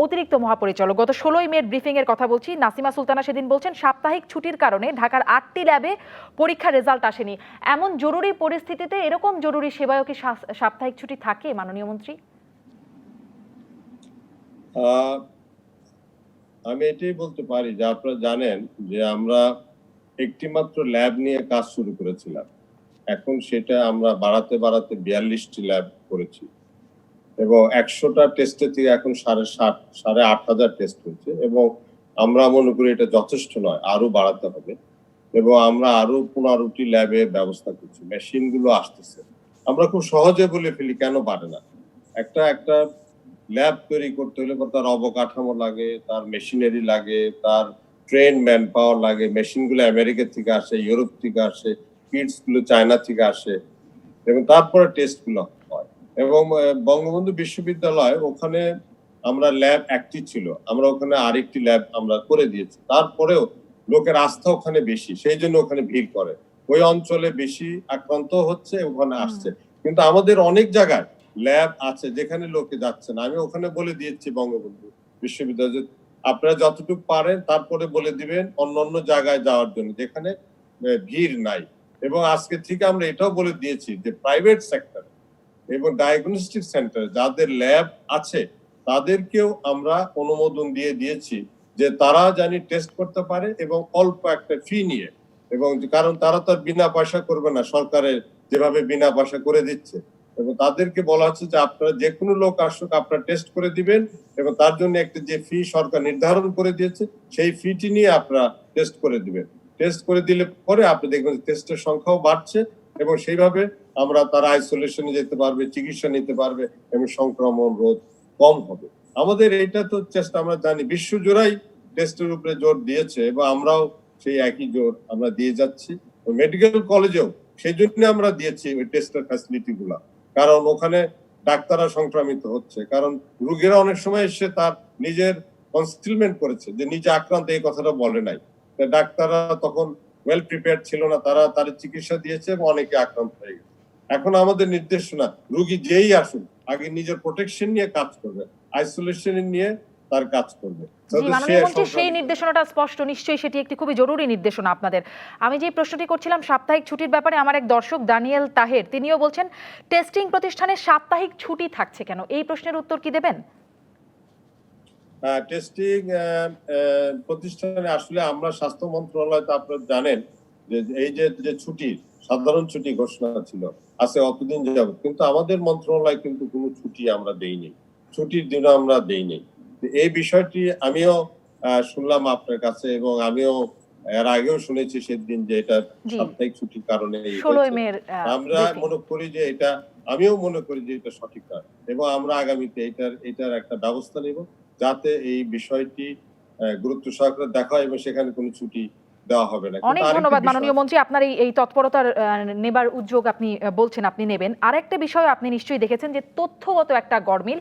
অতিরিক্ত মহাপরিচালক, গত ১৬ই মে ব্রিফিং এর কথা বলছি, নাসিমা সুলতানা সেদিন বলছেন সাপ্তাহিক ছুটির কারণে ঢাকার ৮টি ল্যাবে পরীক্ষার রেজাল্ট আসেনি। এমন জরুরি পরিস্থিতিতে এরকম জরুরি সেবায়ও কি সাপ্তাহিক ছুটি থাকে মাননীয় মন্ত্রী? আমি এটাই বলতে পারি যে আপনারা জানেন যে আমরা একটি মাত্র ল্যাব নিয়ে কাজ শুরু করেছিলাম। এখন সেটা আমরা বাড়াতে ৪২টি ল্যাব করেছি এবং ১০০টা টেস্টের থেকে এখন ৭,৫০০ টেস্ট হয়েছে এবং আমরা মনে করি এটা যথেষ্ট নয়, আরো বাড়াতে হবে এবং আমরা আরো ১৫টি ল্যাবের ব্যবস্থা করছি। মেশিন গুলো আসতেছে। আমরা খুব সহজে বলে ফেলি কেন পারে না। একটা ল্যাব তৈরি করতে হলে তার অবকাঠামো লাগে, তার মেশিনারি লাগে, তার ট্রেন ম্যান পাওয়ার লাগে। মেশিনগুলো আমেরিকা থেকে আসে, ইউরোপ থেকে আসে, কিটস গুলো চায়না থেকে আসে এবং তারপরে টেস্ট গুলো হয়। এবং বঙ্গবন্ধু বিশ্ববিদ্যালয় ওখানে আমরা ল্যাব একটি ছিল, আমরা ওখানে আরেকটি ল্যাব আমরা করে দিয়েছি। তারপরেও লোকের আস্থা ওখানে বেশি, সেই জন্য ওখানে ভিড় করে। ওই অঞ্চলে বেশি আক্রান্ত হচ্ছে, ওখানে আসছে। কিন্তু আমাদের অনেক জায়গায় ল্যাব আছে যেখানে লোকে যাচ্ছে না। আমি ওখানে বলে দিয়েছি বঙ্গবন্ধু বিশ্ববিদ্যালয়, আপনারা যতটুকু পারেন তারপরে বলে দিবেন অন্য জায়গায় যাওয়ার জন্য যেখানে ভিড় নাই। এবং আজকে থেকে আমরা এটাও বলে দিয়েছি যে প্রাইভেট সেক্টর এবং ডায়াগনস্টিক সেন্টার যাদের ল্যাব আছে তাদেরকেও আমরা অনুমোদন দিয়ে দিয়েছি যে তারা জানি টেস্ট করতে পারে এবং অল্প একটা ফি নিয়ে, এবং কারণ তারা তো বিনা পয়সা করবে না, সরকারের যেভাবে বিনা পয়সা করে দিচ্ছে। এবং তাদেরকে বলা হচ্ছে যে আপনারা যে কোনো লোক আসুক, আপনারা টেস্ট করে দিবেন এবং তার জন্য একটা যে ফি সরকার নির্ধারণ করে দিয়েছে সেই ফিটি নিয়ে আপনারা টেস্ট করে দিবেন। টেস্ট করে দিলে পরে আপনি দেখবেন টেস্টের সংখ্যাও বাড়ছে এবং সেইভাবে আমরা তারা আইসোলেশনে যেতে পারবে, চিকিৎসা নিতে পারবে এবং সংক্রমণ রোধ কম হবে। আমাদের এটা তো চেষ্টা, আমরা জানি বিশ্বজোড়াই টেস্টের উপরে জোর দিয়েছে এবং আমরাও সেই একই জোর আমরা দিয়ে যাচ্ছি। মেডিকেল কলেজেও সেই জন্য আমরা দিয়েছি ওই টেস্টের ফ্যাসিলিটি গুলা, কারণ ওখানে ডাক্তাররা সংক্রামিত হচ্ছে, কারণ রোগীরা অনেক সময় এসে তার নিজের কনসিলমেন্ট করেছে যে নিজে আক্রান্ত, এই কথাটা বলে নাই। ডাক্তাররা তখন ওয়েল প্রিপেয়ার ছিল না, তারা তার চিকিৎসা দিয়েছে এবং অনেকে আক্রান্ত হয়ে গেছে। এখন আমাদের নির্দেশনা, রোগী যেই আসুন আগে নিজের প্রোটেকশন নিয়ে কাজ করবে, আইসোলেশন নিয়ে তার কাজ করবে। মাননীয় মন্ত্রী, সেই নির্দেশনাটা স্পষ্ট, নিশ্চয়ই সেটি একটি খুবই জরুরি নির্দেশনা আপনাদের। আমি যে প্রশ্নটি করছিলাম সাপ্তাহিক ছুটির ব্যাপারে, আমার এক দর্শক দানিয়েল তাহের তিনিও বলছেন টেস্টিং প্রতিষ্ঠানে সাপ্তাহিক ছুটি থাকছে কেন, এই প্রশ্নের উত্তর কি দেবেন? টেস্টিং প্রতিষ্ঠানে আসলে আমরা স্বাস্থ্য মন্ত্রণালয়, তো আপনারা জানেন যে এই যে ছুটি, সাধারণ ছুটি ঘোষণা ছিল আছে অতদিন যাবত, কিন্তু আমাদের মন্ত্রণালয় কিন্তু কোনো ছুটি আমরা দেইনি, ছুটির দিনও আমরা দেইনি। এই বিষয়টি আমিও শুনলাম আপনার কাছে এবং আমিও এর আগেও শুনেছি সেদিন যে এটা সাপ্তাহিক ছুটির কারণে আমরা মনে করি যে এটা, আমিও মনে করি যে এটা সঠিক নয় এবং আমরা আগামীতে এটার একটা ব্যবস্থা নেব যাতে এই বিষয়টি গুরুত্ব সহকারে দেখা হয় এবং সেখানে কোনো ছুটি দেওয়া হবে না। অনেক ধন্যবাদ মাননীয় মন্ত্রী, আপনার এই তৎপরতার নেবার উদ্যোগ আপনি বলছেন আপনি নেবেন। আরেকটা বিষয় আপনি নিশ্চয়ই দেখেছেন যে তথ্যগত একটা গরমিল,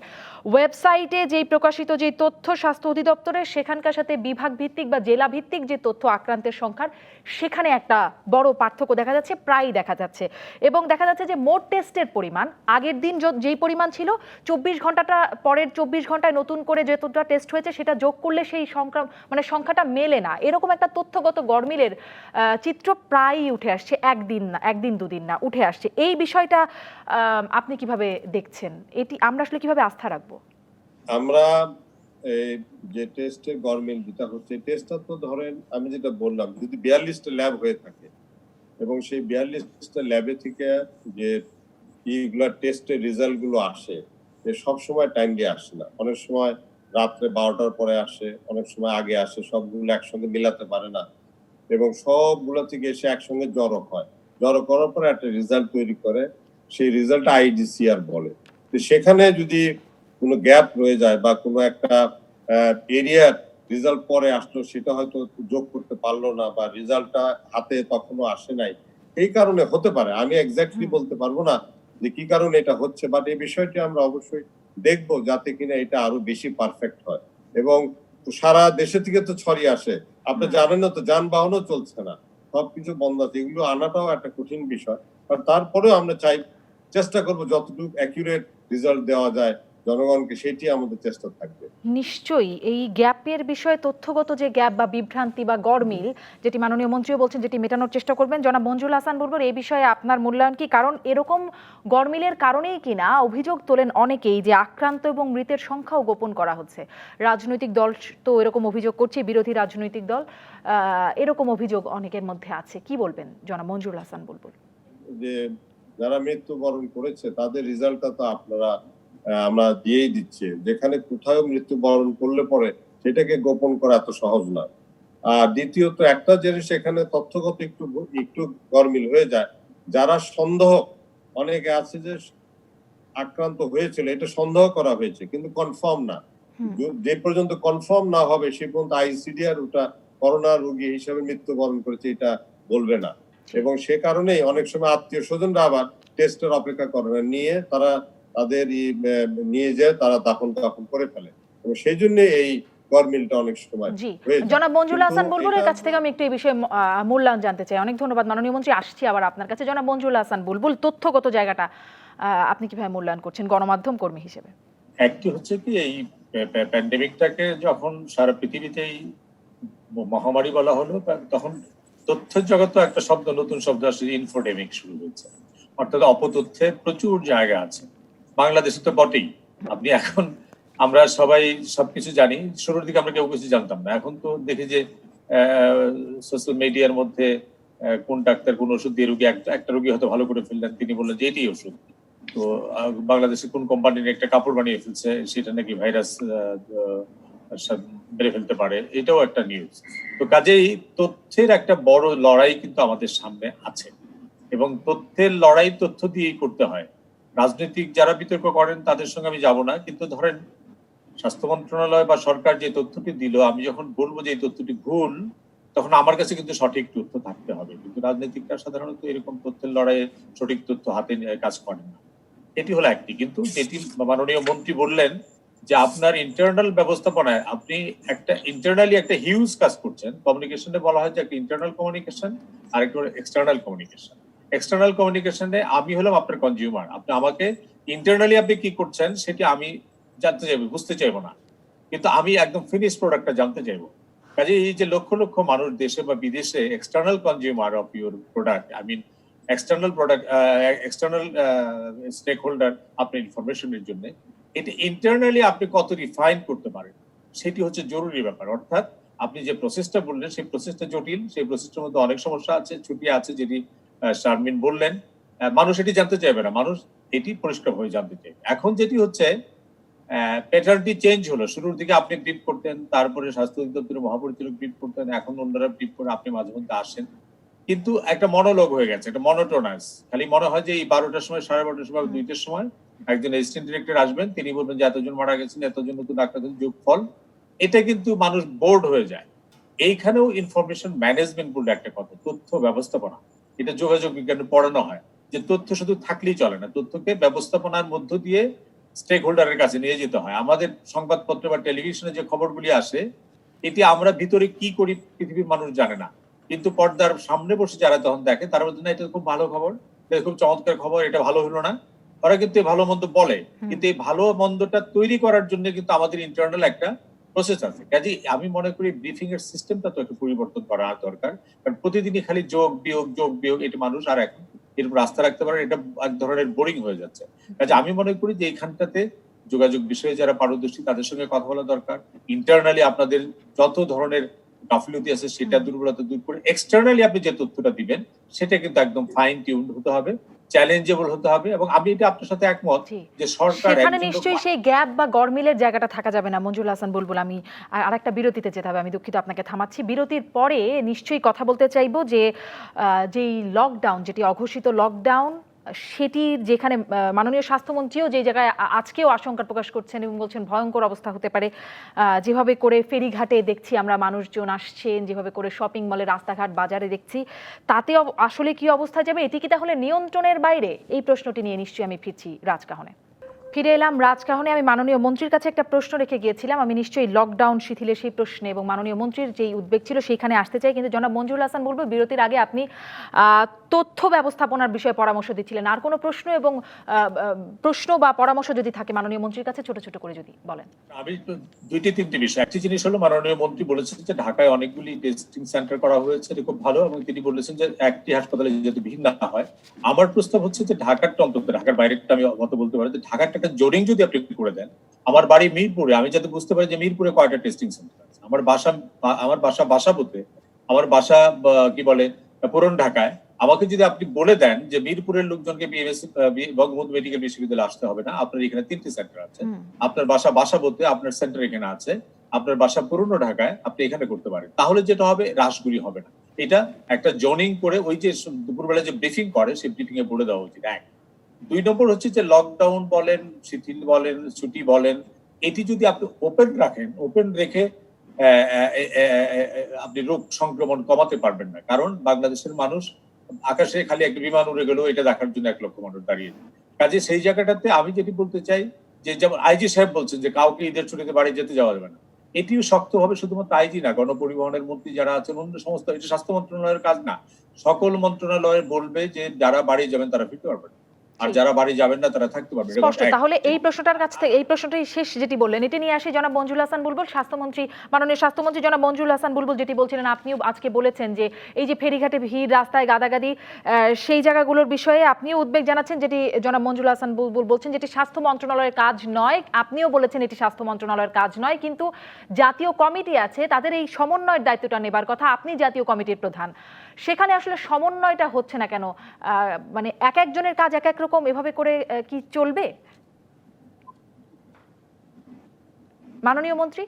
ওয়েবসাইটে যেই প্রকাশিত যে তথ্য স্বাস্থ্য অধিদপ্তরের, সেখানকার সাথে বিভাগ ভিত্তিক বা জেলা ভিত্তিক যে তথ্য আক্রান্তের সংখ্যার, সেখানে একটা বড় পার্থক্য দেখা যাচ্ছে, প্রায়ই দেখা যাচ্ছে। এবং দেখা যাচ্ছে যে মোট টেস্টের পরিমাণ আগের দিন যেই পরিমাণ ছিল, 24 ঘন্টাটা পরের 24 ঘন্টায় নতুন করে যতটা টেস্ট হয়েছে সেটা যোগ করলে সেই সংখ্যাটা মেলে না। এরকম একটা তথ্যগত গরমিলের চিত্র প্রায়ই উঠে আসছে, একদিন দুদিন না, উঠে আসছে। এই বিষয়টা আপনি কিভাবে দেখছেন? এটি আমরা আসলে কিভাবে আস্থা রাখবো? আমরা যে টেস্টের গরমিল যেটা হচ্ছে, টেস্টটা তো ধরেন আমি যেটা বললাম, যদি 42টা ল্যাব হয়ে থাকে এবং সেই 42টা ল্যাবে থেকে যে এইগুলা টেস্টের রেজাল্ট গুলো আসে সব সময় টাইমলি আসে না, অনেক সময় রাত্রে 12টার পরে আসে, অনেক সময় আগে আসে, সবগুলো একসঙ্গে মিলাতে পারে না এবং সবগুলো থেকে এসে একসঙ্গে জড়ো হয়, জড়ো করার পরে একটা রেজাল্ট তৈরি করে, সেই রেজাল্ট আইডিসিআর বলে। তো সেখানে যদি কোনো গ্যাপ রয়ে যায় বা কোনো একটা এরিয়ার রেজাল্ট পরে আসলো সেটা হয়তো যোগ করতে পারলো না বা রেজাল্টটা হাতে তখনো আসে নাই, এই কারণে হতে পারে। আমি এক্স্যাক্টলি বলতে পারবো না যে কি কারণে এটা হচ্ছে, বাট এই বিষয়টি আমরা অবশ্যই দেখবো যাতে কিনা এটা আরো বেশি পারফেক্ট হয়। এবং সারা দেশে থেকে তো ছড়িয়ে আসে, আপনি জানেন না তো, যানবাহনও চলছে না, সবকিছু বন্ধ আছে, এগুলো আনাটাও একটা কঠিন বিষয়। আর তারপরেও আমরা চাই, চেষ্টা করবো যতটুকু অ্যাকুরেট রেজাল্ট দেওয়া যায় জনগণকে, সেটি আমাদের চেষ্টা থাকবে। নিশ্চয়ই এই গ্যাপের বিষয়ে তথ্যগত যে গ্যাপ বা বিভ্রান্তি বা গড়মিল, যেটি মাননীয় মন্ত্রীও বলছেন, যেটি মেটানোর চেষ্টা করবেন, জনাব মঞ্জুল হাসান বুলবুল, এই বিষয়ে আপনার মূল্যায়ন কি? কারণ এরকম গড়মিলের কারণেই কিনা অভিযোগ তোলেন অনেকেই যে আক্রান্ত এবং মৃতের সংখ্যাও গোপন করা হচ্ছে। রাজনৈতিক দল তো এরকম অভিযোগ করছে, বিরোধী রাজনৈতিক দল, এরকম অভিযোগ অনেকের মধ্যে আছে। কি বলবেন জনাব মঞ্জুল হাসান বুলবুল? যে যারা মৃত্যুবরণ করেছে তাদের রেজাল্টটা তো আপনারা আমরা দিয়েই দিচ্ছি, যেখানে কোথাও মৃত্যুবরণ করলে পরে সেটাকে গোপন করা এত সহজ না। আর দ্বিতীয়ত একটা জিনিস এখানে তথ্যগত একটু গরমিল হয়ে যায়, যারা সন্দেহ, অনেকে আছে যে আক্রান্ত হয়েছিল এটা সন্দেহ করা হয়েছে কিন্তু কনফার্ম না, যে পর্যন্ত কনফার্ম না হবে সে পর্যন্ত আইসিডিআর ওটা করোনা রোগী হিসেবে মৃত্যুবরণ করেছে এটা বলবে না। এবং সে কারণেই অনেক সময় আত্মীয় স্বজনরা আবার টেস্টের অপেক্ষা করে না, নিয়ে তারা তাদের নিয়ে যায়, তারা দাফন করে ফেলে, এবং সেই জন্য এই গরমিলটা অনেক সময়। জি, জনাব মঞ্জুল হাসান বুলবুলের কাছ থেকে আমি একটু এই বিষয়ে মূল্যায়ন জানতে চাই। অনেক ধন্যবাদ মাননীয় মন্ত্রী, আসছি আবার আপনার কাছে। জনাব মঞ্জুল হাসান বুলবুল, তথ্যগত জায়গাটা আপনি কিভাবে মূল্যায়ন করছেন গণমাধ্যম কর্মী হিসেবে? একটি হচ্ছে কি, এই প্যান্ডেমিকটাকে যখন সারা পৃথিবীতেই মহামারী বলা হলো, তখন তথ্যের জগতে একটা শব্দ, নতুন শব্দ আসলে ইনফোডেমিক শুরু হয়েছে, অর্থাৎ অপতথ্যের প্রচুর জায়গা আছে। বাংলাদেশে তো বটেই। আপনি এখন আমরা সবাই সবকিছু জানি, শুরুর দিকে আমরা কেউ কিছু জানতাম না, এখন তো দেখি যে সোশ্যাল মিডিয়ার মধ্যে কোন ডাক্তার কোন ওষুধ দিয়ে রোগী, একটা রোগী হয়তো ভালো করে ফেললেন, তিনি বললেন যে এটাই ওষুধ। তো বাংলাদেশে কোন কোম্পানির একটা কাপড় বানিয়ে ফেলছে, সেটা নাকি ভাইরাস মেরে ফেলতে পারে, এটাও একটা নিউজ। তো কাজেই তথ্যের একটা বড় লড়াই কিন্তু আমাদের সামনে আছে, এবং তথ্যের লড়াই তথ্য দিয়েই করতে হয়। রাজনৈতিক যারা বিতর্ক করেন তাদের সঙ্গে আমি যাব না, কিন্তু ধরেন স্বাস্থ্য মন্ত্রণালয় বা সরকার যে তথ্যটি দিল, আমি যখন বলবো যে এই তথ্যটি ভুল, তখন আমার কাছে কিন্তু সঠিক তথ্য থাকতে হবে। কিন্তু রাজনীতিকরা সাধারণত এরকম তথ্যের লড়াইয়ে সঠিক তথ্য হাতে নিয়ে কাজ করেন না। এটি হলো একটি। কিন্তু যেটি মাননীয় মন্ত্রী বললেন যে আপনার ইন্টারনাল ব্যবস্থাপনায় আপনি ইন্টারনালি একটা হিউজ কাজ করছেন। কমিউনিকেশনে বলা হয় যে একটা ইন্টারনাল কমিউনিকেশন আর একটা এক্সটার্নাল কমিউনিকেশন। এক্সটার্নাল কমিউনিকেশনে আমি হলাম আপনার কনজিউমার, আপনি আমাকে ইন্টারনালি আপনি কি করছেন সেটি আমি জানতে চাইবো, বুঝতে চাইবো না, কিন্তু আমি একদম ফিনিশ প্রোডাক্টটা জানতে চাইবো। কাজে এই যে লক্ষ লক্ষ মানুষ দেশে বা বিদেশে external consumer of your product, I mean external product, external stake holder আপনার ইনফরমেশনের জন্য, এটা ইন্টারনালি আপনি কত রিফাইন করতে পারেন সেটি হচ্ছে জরুরি ব্যাপার। অর্থাৎ আপনি যে প্রসেসটা বললেন সেই প্রসেসটা জটিল, সেই প্রসেসটার মধ্যে অনেক সমস্যা আছে, ছুটি আছে, যেটি শারমিন বললেন। মানুষ এটি জানতে চাইবে না, মানুষ এটি পরিষ্কার হয়ে জানতে চাইবে। এখন যেটি হচ্ছে প্যাটার্নটি চেঞ্জ হলো, শুরুর দিকে আপনি ব্রিফ করতেন, তারপরে স্বাস্থ্য অধিদপ্তরের মহাপরিচালক ব্রিফ করতেন, এখন অন্যরা ব্রিফ করে, আপনি মাঝে মধ্যে আসেন, কিন্তু একটা মনোলগ হয়ে গেছে, একটা মনোটোনাস। খালি মনে হয় যে এই 12টার সময়, 12:30টার সময়, 2টার সময় একজন অ্যাসিস্ট্যান্ট ডিরেক্টর আসবেন, তিনি বলবেন যে এতজন মারা গেছেন, এতজন নতুন ডাক্তারদের যোগফল। এটা কিন্তু মানুষ বোর্ড হয়ে যায়। এইখানেও ইনফরমেশন ম্যানেজমেন্ট বলে একটা কথা, তথ্য ব্যবস্থাপনা, এটা যোগাযোগ বিজ্ঞানে পড়ানো হয় যে তথ্য শুধু থাকলেই চলে না, তথ্যকে ব্যবস্থাপনার মধ্য দিয়ে স্টেক হোল্ডারের কাছে নিয়ে যেতে হয়। আমাদের সংবাদপত্র বা টেলিভিশনে যে খবরগুলি আসে, এটি আমরা ভিতরে কি করি পৃথিবীর মানুষ জানে না, কিন্তু পর্দার সামনে বসে যারা তখন দেখে তারা বলছে না এটা খুব ভালো খবর, এটা খুব চমৎকার খবর, এটা ভালো হলো না। ওরা কিন্তু এই ভালো মন্দ বলে, কিন্তু এই ভালো মন্দটা তৈরি করার জন্য কিন্তু আমাদের ইন্টারনাল একটা প্রসেস আছে। কাজে আমি মনে করি ব্রিফিং এর সিস্টেমটা তো একটু পরিবর্তন করা দরকার, কারণ প্রতিদিনই খালি যোগ বিয়োগ এটা মানুষ আর এখন এরকম রাস্তা রাখতে পারে, এটা এক ধরনের বোরিং হয়ে যাচ্ছে। কাজে আমি মনে করি যে এইখানটাতে যোগাযোগ বিষয়ে যারা পারদর্শী তাদের সঙ্গে কথা বলা দরকার। ইন্টারনালি আপনাদের যত ধরনের গাফিলতি আছে সেটা দুর্বলতা দূর করে এক্সটার্নালি আপনি যে তথ্যটা দিবেন সেটা কিন্তু একদম ফাইন টিউনড হতে হবে, চ্যালেঞ্জেবল হতে হবে, এবং আমি এটা আপনার সাথে একমত জি। যে সরকার সেখানে একজন নিশ্চয়ই সেই গ্যাপ বা গরমিলের জায়গাটা থাকা যাবে না মঞ্জুল হাসান বুলবুল। আমি আরেকটা বিরতিতে যেতে হবে, আমি দুঃখিত আপনাকে থামাচ্ছি। বিরতির পরে নিশ্চয়ই কথা বলতে চাইবো যে যেই লকডাউন, যেটি অঘোষিত লকডাউন, সেটি যেখানে মাননীয় স্বাস্থ্যমন্ত্রীও যে জায়গায় আজকেও আশঙ্কা প্রকাশ করছেন এবং বলছেন ভয়ঙ্কর অবস্থা হতে পারে, যেভাবে করে ফেরিঘাটে দেখছি আমরা মানুষজন আসছেন, যেভাবে করে শপিং মলে, রাস্তাঘাট, বাজারে দেখছি, তাতে আসলে কি অবস্থা যাবে? এটি কি তাহলে নিয়ন্ত্রণের বাইরে? এই প্রশ্নটি নিয়ে নিশ্চয়ই আমি ফিরছি রাজকাহনে। ফিরে এলাম রাজকাহনে। আমি মাননীয় মন্ত্রীর কাছে একটা প্রশ্ন রেখে গিয়েছিলাম। আমি নিশ্চয়ই লকডাউন শিথিলের সেই প্রশ্নে এবং মাননীয় মন্ত্রীর যেই উদ্বেগ ছিল সেইখানে আসতে চাই, কিন্তু জনাব মঞ্জুর হাসান বলবো বিরতির আগে আপনি তথ্য ব্যবস্থাপনার বিষয়ে পরামর্শ দিচ্ছিলেন। আর কোনো প্রশ্ন এবং প্রশ্ন বা পরামর্শ যদি থাকে মাননীয় মন্ত্রীর কাছে ছোট ছোট করে যদি বলেন। আমি তো দুইটি তিনটি বিষয়। একটি জিনিস হলো, মাননীয় মন্ত্রী বলেছেন যে ঢাকায় অনেকগুলি টেস্টিং সেন্টার করা হয়েছে, এটা খুব ভালো, এবং তিনি বলেছেন যে একটি হাসপাতালে যাতে ভিড় না হয়। আমার প্রস্তাব হচ্ছে যে ঢাকারটা, অন্তত ঢাকার বাইরেটা আমি মত বলতে পারি, যে ঢাকারটা একটা জোরিং যদি আপনি করে দেন। আমার বাড়ি মিরপুরে, আমি যাতে বুঝতে পারি যে মিরপুরে কয়টা টেস্টিং সেন্টার আছে। আমার বাসা বাসাবোতে, আমার বাসা কি বলে পুরান ঢাকায়। আমাকে যদি আপনি বলে দেন যে মিরপুরের লোকজনকে বঙ্গবন্ধু মেডিকেল বিশ্ববিদ্যালয়ে আসতে হবে না, আপনার এখানে 3টি সেন্টার আছে, আপনার বাসা বলতে আপনার সেন্টার এখানে আছে, আপনার বাসা পুরনো ঢাকায়, আপনি এখানে করতে পারেন, তাহলে যেটা হবে রাশগুলি হবে না। এটা একটা জোনিং করে ওই যে দুপুরবেলা যে ব্রিফিং করে সেই ব্রিফিং এ বলে দেওয়া উচিত। এক। 2 নম্বর হচ্ছে যে লকডাউন বলেন, শিথিল বলেন, ছুটি বলেন, এটি যদি আপনি ওপেন রাখেন, ওপেন রেখে আপনি রোগ সংক্রমণ কমাতে পারবেন না। কারণ বাংলাদেশের মানুষ আকাশে খালি একটা বিমান উড়ে গেল এটা দেখার জন্য 1 লক্ষ মানুষ দাঁড়িয়ে। কাজে সেই জায়গাটাতে আমি যেটি বলতে চাই যে, যেমন আইজি সাহেব বলছেন যে কাউকে ঈদের ছুটিতে বাড়ি যেতে যাওয়া যাবে না, এটিও শক্তভাবে শুধুমাত্র আইজি না, গণপরিবহনের মন্ত্রী যারা আছেন, অন্য সমস্ত, এটা স্বাস্থ্য মন্ত্রণালয়ের কাজ না, সকল মন্ত্রণালয় বলবে যে যারা বাড়ি যাবেন তারা ফিরতে পারবেন, আর যারা বাড়ি যাবেন না তারা থাকতে পারবে। স্পষ্ট। তাহলে এই প্রশ্নটার কাছ থেকে, এই প্রশ্নটাই শেষ যেটি বললেন, এটি নিয়ে আসি জনাব মঞ্জুর হাসান বুলবুল। স্বাস্থ্যমন্ত্রী, মাননীয় স্বাস্থ্যমন্ত্রী জনাব মঞ্জুর হাসান বুলবুল যেটি বলছিলেন, আপনিও আজকে বলেছেন যে এই যে ফেরিঘাটে ভিড়, রাস্তায় গাদাগাদি, সেই জায়গাগুলোর বিষয়ে আপনিও উদ্বেগ জানাচ্ছেন, যেটি জনাব মঞ্জুর হাসান বুলবুল বলছেন যেটি স্বাস্থ্য মন্ত্রণালয়ের কাজ নয়। আপনিও বলেছেন এটি স্বাস্থ্য মন্ত্রণালয়ের কাজ নয়, কিন্তু জাতীয় কমিটি আছে, তাদের এই সমন্বয়ের দায়িত্বটা নেবার কথা। আপনি জাতীয় কমিটির প্রধান, সেখানে আসলে সমন্বয়টা হচ্ছে না কেন? মানে এক একজনের কাজ এক এক রকম, এভাবে করে কি চলবে মাননীয় মন্ত্রী?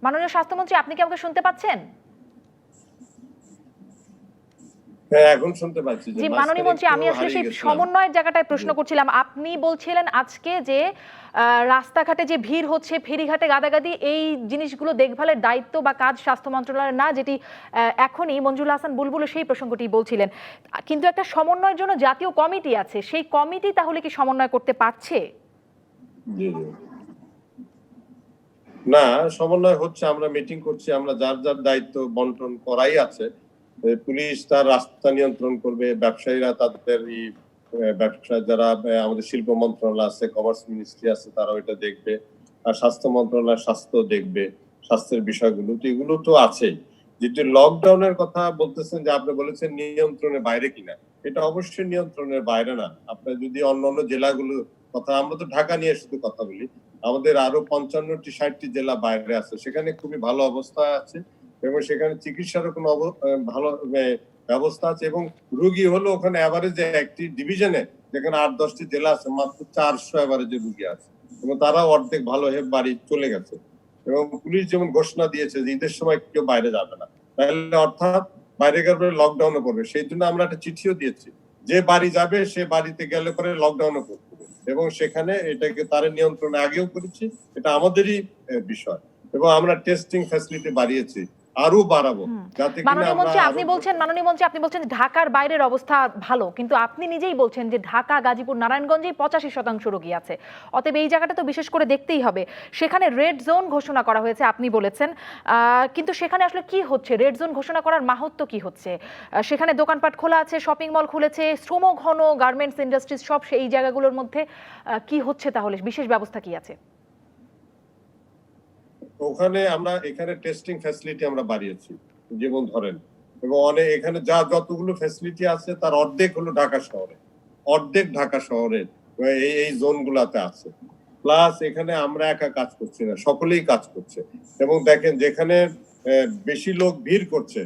মাননীয় স্বাস্থ্যমন্ত্রী, আপনি কি আমাকে শুনতে পাচ্ছেন? হ্যাঁ, এখন শুনতে পাচ্ছি। জি মাননীয় মন্ত্রী, আমি আসলে সেই সমন্বয়ের জায়গাটায় প্রশ্ন করছিলাম। আপনি বলছিলেন আজকে যে রাস্তাঘাটে যে ভিড় হচ্ছে, ফেরিঘাটে গাদাগাদি, এই জিনিসগুলো দেখভালের দায়িত্ব বা কাজ স্বাস্থ্য মন্ত্রণালয়ের না, যেটি এখনই মঞ্জুর হাসান বুলবুল সেই প্রসঙ্গটি বলছিলেন। কিন্তু একটা সমন্বয়ের জন্য জাতীয় কমিটি আছে, সেই কমিটি তাহলে কি সমন্বয় করতে পারছে? না, সমন্বয় হচ্ছে, আমরা মিটিং করছি, আমরা যার যার দায়িত্ব বন্টন করাই আছে। পুলিশ তার রাস্তা নিয়ন্ত্রণ করবে, ব্যবসায়ীরা তাদের ব্যবসা, যারা আমাদের শিল্প মন্ত্রণালয় আছে, কমার্স মিনিস্ট্রি আছে, তারা ওইটা দেখবে, আর স্বাস্থ্য মন্ত্রণালয় স্বাস্থ্য দেখবে, স্বাস্থ্যের বিষয়গুলো তো এগুলো তো আছেই। যেহেতু লকডাউনের কথা বলতেছেন, যে আপনি বলেছেন নিয়ন্ত্রণের বাইরে কিনা, এটা অবশ্যই নিয়ন্ত্রণের বাইরে না। আপনার যদি অন্যান্য জেলাগুলোর কথা, আমরা তো ঢাকা নিয়ে শুধু কথা বলি, আমাদের আরো 55টি 60টি জেলা বাইরে আছে, সেখানে খুবই ভালো অবস্থা আছে, এবং সেখানে চিকিৎসারও কোনো ভালো ব্যবস্থা আছে, এবং রুগী হলো ওখানে অ্যাভারেজে একটি ডিভিশনে, যেখানে 8-10টি জেলা আছে, মাত্র 400 অ্যাভারেজে রুগী আছে, এবং তারা অর্ধেক ভালো হয়ে বাড়ি চলে গেছে। এবং পুলিশ যেমন ঘোষণা দিয়েছে যে ঈদের সময় কেউ বাইরে যাবে না, তাহলে অর্থাৎ বাইরে গেলে লকডাউনে পড়বে। সেই জন্য আমরা একটা চিঠিও দিয়েছি, যে বাড়ি যাবে সে বাড়িতে গেলে পরে লকডাউনে পড়বে, এবং সেখানে এটাকে তার নিয়ন্ত্রণে আগেও করেছি, এটা আমাদেরই বিষয়, এবং আমরা টেস্টিং ফ্যাসিলিটি বাড়িয়েছি, আরো বাড়াবো, যাতে কিনা মাননীয় মন্ত্রী আপনি বলছেন ঢাকার বাইরের অবস্থা ভালো, কিন্তু আপনি নিজেই বলছেন যে ঢাকা, গাজীপুর, নারায়ণগঞ্জে 85% রোগী আছে। অতএব এই জায়গাটা তো বিশেষ করে দেখতেই হবে। সেখানে রেড জোন ঘোষণা করা হয়েছে, আপনি বলেছেন, কিন্তু সেখানে আসলে কি হচ্ছে? রেড জোন ঘোষণা করার মাহাত্ম্য কি হচ্ছে? সেখানে দোকানপাট খোলা আছে, শপিং মল খুলেছে, শ্রমঘন গার্মেন্টস ইন্ডাস্ট্রিজ, সব সেই জায়গাগুলোর মধ্যে কি হচ্ছে? তাহলে বিশেষ ব্যবস্থা কি আছে ওখানে? আমরা এখানে টেস্টিং ফ্যাসিলিটি আমরা বাড়িয়েছি, যেমন ধরেন, এবং অনেক এখানে যা যতগুলো ফ্যাসিলিটি আছে তার অর্ধেক হলো ঢাকা শহরে, অর্ধেক ঢাকা শহরের এই জোনগুলোতে আছে। প্লাস এখানে আমরা একা কাজ করছি না, সকলেই কাজ করছে। এবং দেখেন, যেখানে বেশি লোক ভিড় করছে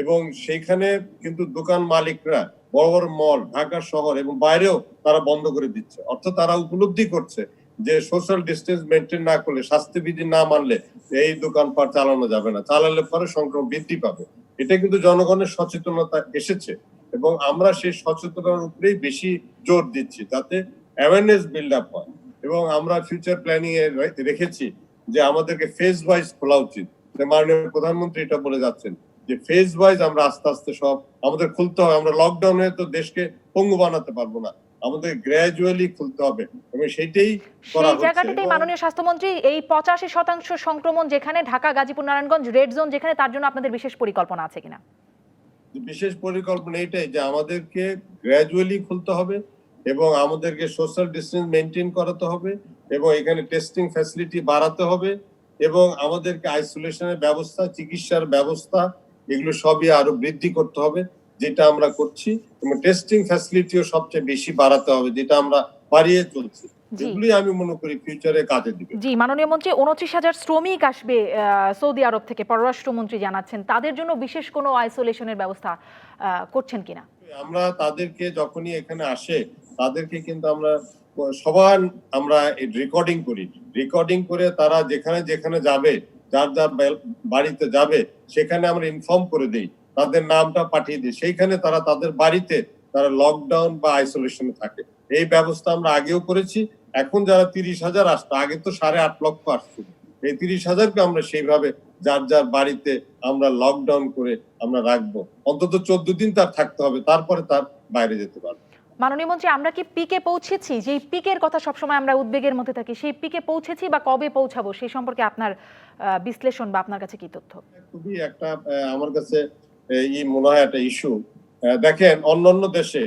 এবং সেইখানে কিন্তু দোকান মালিকরা বড় বড় মল ঢাকা শহর এবং বাইরেও তারা বন্ধ করে দিচ্ছে। অর্থাৎ তারা উপলব্ধি করছে যে সোশ্যাল ডিস্টেন্স মেনটেন না করলে, স্বাস্থ্যবিধি না মানলে এই দোকানপাট চালানো যাবে না, চালালে পরে সংক্রমণ বৃদ্ধি পাবে। এটা কিন্তু জনগণের সচেতনতা এসেছে এবং আমরা সেই সচেতনতার উপরেই বেশি জোর দিচ্ছি যাতে অ্যাওয়ারনেস বিল্ড আপ হয়। এবং আমরা ফিউচার প্ল্যানিং এ রেখেছি যে আমাদেরকে ফেজ ওয়াইজ খোলা উচিত। মাননীয় প্রধানমন্ত্রী এটা বলে যাচ্ছেন যে ফেজ ওয়াইজ আমরা আস্তে আস্তে সব আমাদের খুলতে হবে। আমরা লকডাউনে তো দেশকে পঙ্গু বানাতে পারবো না, আমাদের গ্র্যাজুয়ালি খুলতে হবে এবং সেটাই করা সেই জায়গাটাতেই মাননীয় স্বাস্থ্যমন্ত্রী এই 85% সংক্রমণ যেখানে ঢাকা, গাজীপুর, নারায়ণগঞ্জ রেড জোন যেখানে, তার জন্য আপনাদের বিশেষ পরিকল্পনা আছে কিনা? বিশেষ পরিকল্পনা এটাই যে আমাদেরকে গ্র্যাজুয়ালি খুলতে হবে এবং আমাদেরকে সোশ্যাল ডিস্টেন্স মেনটেন করাতে হবে এবং এখানে টেস্টিং ফ্যাসিলিটি বাড়াতে হবে এবং আমাদেরকে আইসোলেশনের ব্যবস্থা, চিকিৎসার ব্যবস্থা এগুলো সবই আরো বৃদ্ধি করতে হবে, যেটা আমরা করছি। এবং টেস্টিং ফ্যাসিলিটিও সবচেয়ে বেশি বাড়াতে হবে, যেটা আমরা বাড়িয়ে চলছি। এগুলি আমি মনে করি ফিউচারে কাজে দিবে। জি, মাননীয় মন্ত্রী, 29,000 শ্রমিক আসবে সৌদি আরব থেকে, পররাষ্ট্রমন্ত্রী জানাচ্ছেন। তাদের জন্য বিশেষ কোনো আইসোলেশনের ব্যবস্থা করছেন কিনা? আমরা তাদেরকে যখনই এখানে আসে তাদেরকে কিন্তু আমরা সবার আমরা রেকর্ডিং করি, রেকর্ডিং করে তারা যেখানে যেখানে যাবে, যার যার বাড়িতে যাবে সেখানে আমরা ইনফর্ম করে দিই, তাদের নামটা পাঠিয়ে দিই, সেইখানে তারা তাদের বাড়িতে তারা লকডাউন বা আইসোলেশনে থাকে। এই ব্যবস্থা আমরা আগেও করেছি। এখন যারা 30,000 আসতো, আগে তো 8.5 লক্ষ আসছিল, এই 30,000কে আমরা সেইভাবে যার যার বাড়িতে আমরা লকডাউন করে আমরা রাখবো। অন্তত 14 দিন তার থাকতে হবে, তারপরে তার বাইরে যেতে পারবে। মাননীয় মন্ত্রী, আমরা কি পিকে পৌঁছেছি? যে পিকের কথা সবসময় আমরা উদ্বেগের মধ্যে থাকি, সেই পিকে পৌঁছেছি বা কবে পৌঁছাবো সেই সম্পর্কে আপনার বিশ্লেষণ বা আপনার কাছে কি তথ্য? খুবই একটা আমার কাছে মনে হয় একটা ইস্যু। দেখেন অন্যান্য দেশে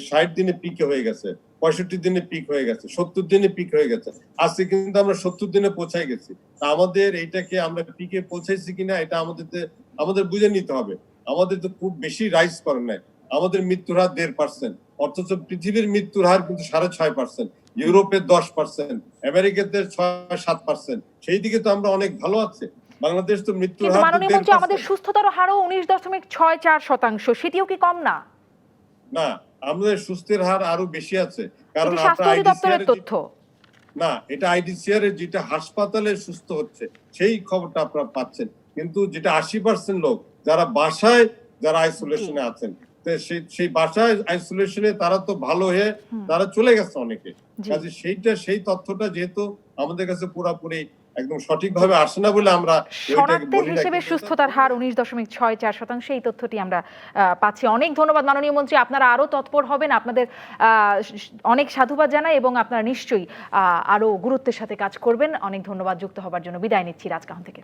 60 দিনে পিকে হয়ে গেছে, 65 দিনে পিক হয়ে গেছে, 70 দিনে পিক হয়ে গেছে। আজকে কিন্তু আমরা 70 দিনে পৌঁছাই গেছি। আমাদের এইটাকে আমরা পিকে পৌঁছাইছি কিনা এটা আমাদের বুঝে নিতে হবে। আমাদের তো খুব বেশি রাইজ করে নাই, আমাদের মৃত্যুর হার 1.5%, অথচ পৃথিবীর মৃত্যুর হার কিন্তু 6.5%, ইউরোপের 10%, আমেরিকাতে 6-7%। সেই দিকে তো আমরা অনেক ভালো আছি। বাংলাদেশ তো মৃত্যুর হার, মাননীয় মন্ত্রী, আমাদের সুস্থতার হারও 19.64%, সেটিও কি কম না? না, আমাদের সুস্থের হার আরো বেশি আছে, কারণ স্বাস্থ্য অধিদপ্তরের তথ্য না, এটা আইডিসিআর এর যেটা হাসপাতালে সুস্থ হচ্ছে সেই খবরটা আপনারা পাচ্ছেন, কিন্তু যেটা 80% লোক যারা বাসায় যারা আইসোলেশনে আছেন, সেই বাসায় আইসোলেশনে তারা তো ভালো হয়ে তারা চলে গেছে অনেকে। কাজে সেই তথ্যটা যেহেতু আমাদের কাছে পুরোপুরি একদম সঠিকভাবে আসে না বলে আমরা শনাক্তের হিসেবে সুস্থতার হার 19.64%, এই তথ্যটি আমরা পাচ্ছি। অনেক ধন্যবাদ মাননীয় মন্ত্রী, আপনারা আরো তৎপর হবেন, আপনাদের অনেক সাধুবাদ জানাই এবং আপনারা নিশ্চয়ই আরো গুরুত্বের সাথে কাজ করবেন। অনেক ধন্যবাদ যুক্ত হবার জন্য। বিদায় নিচ্ছি রাজকাহন থেকে।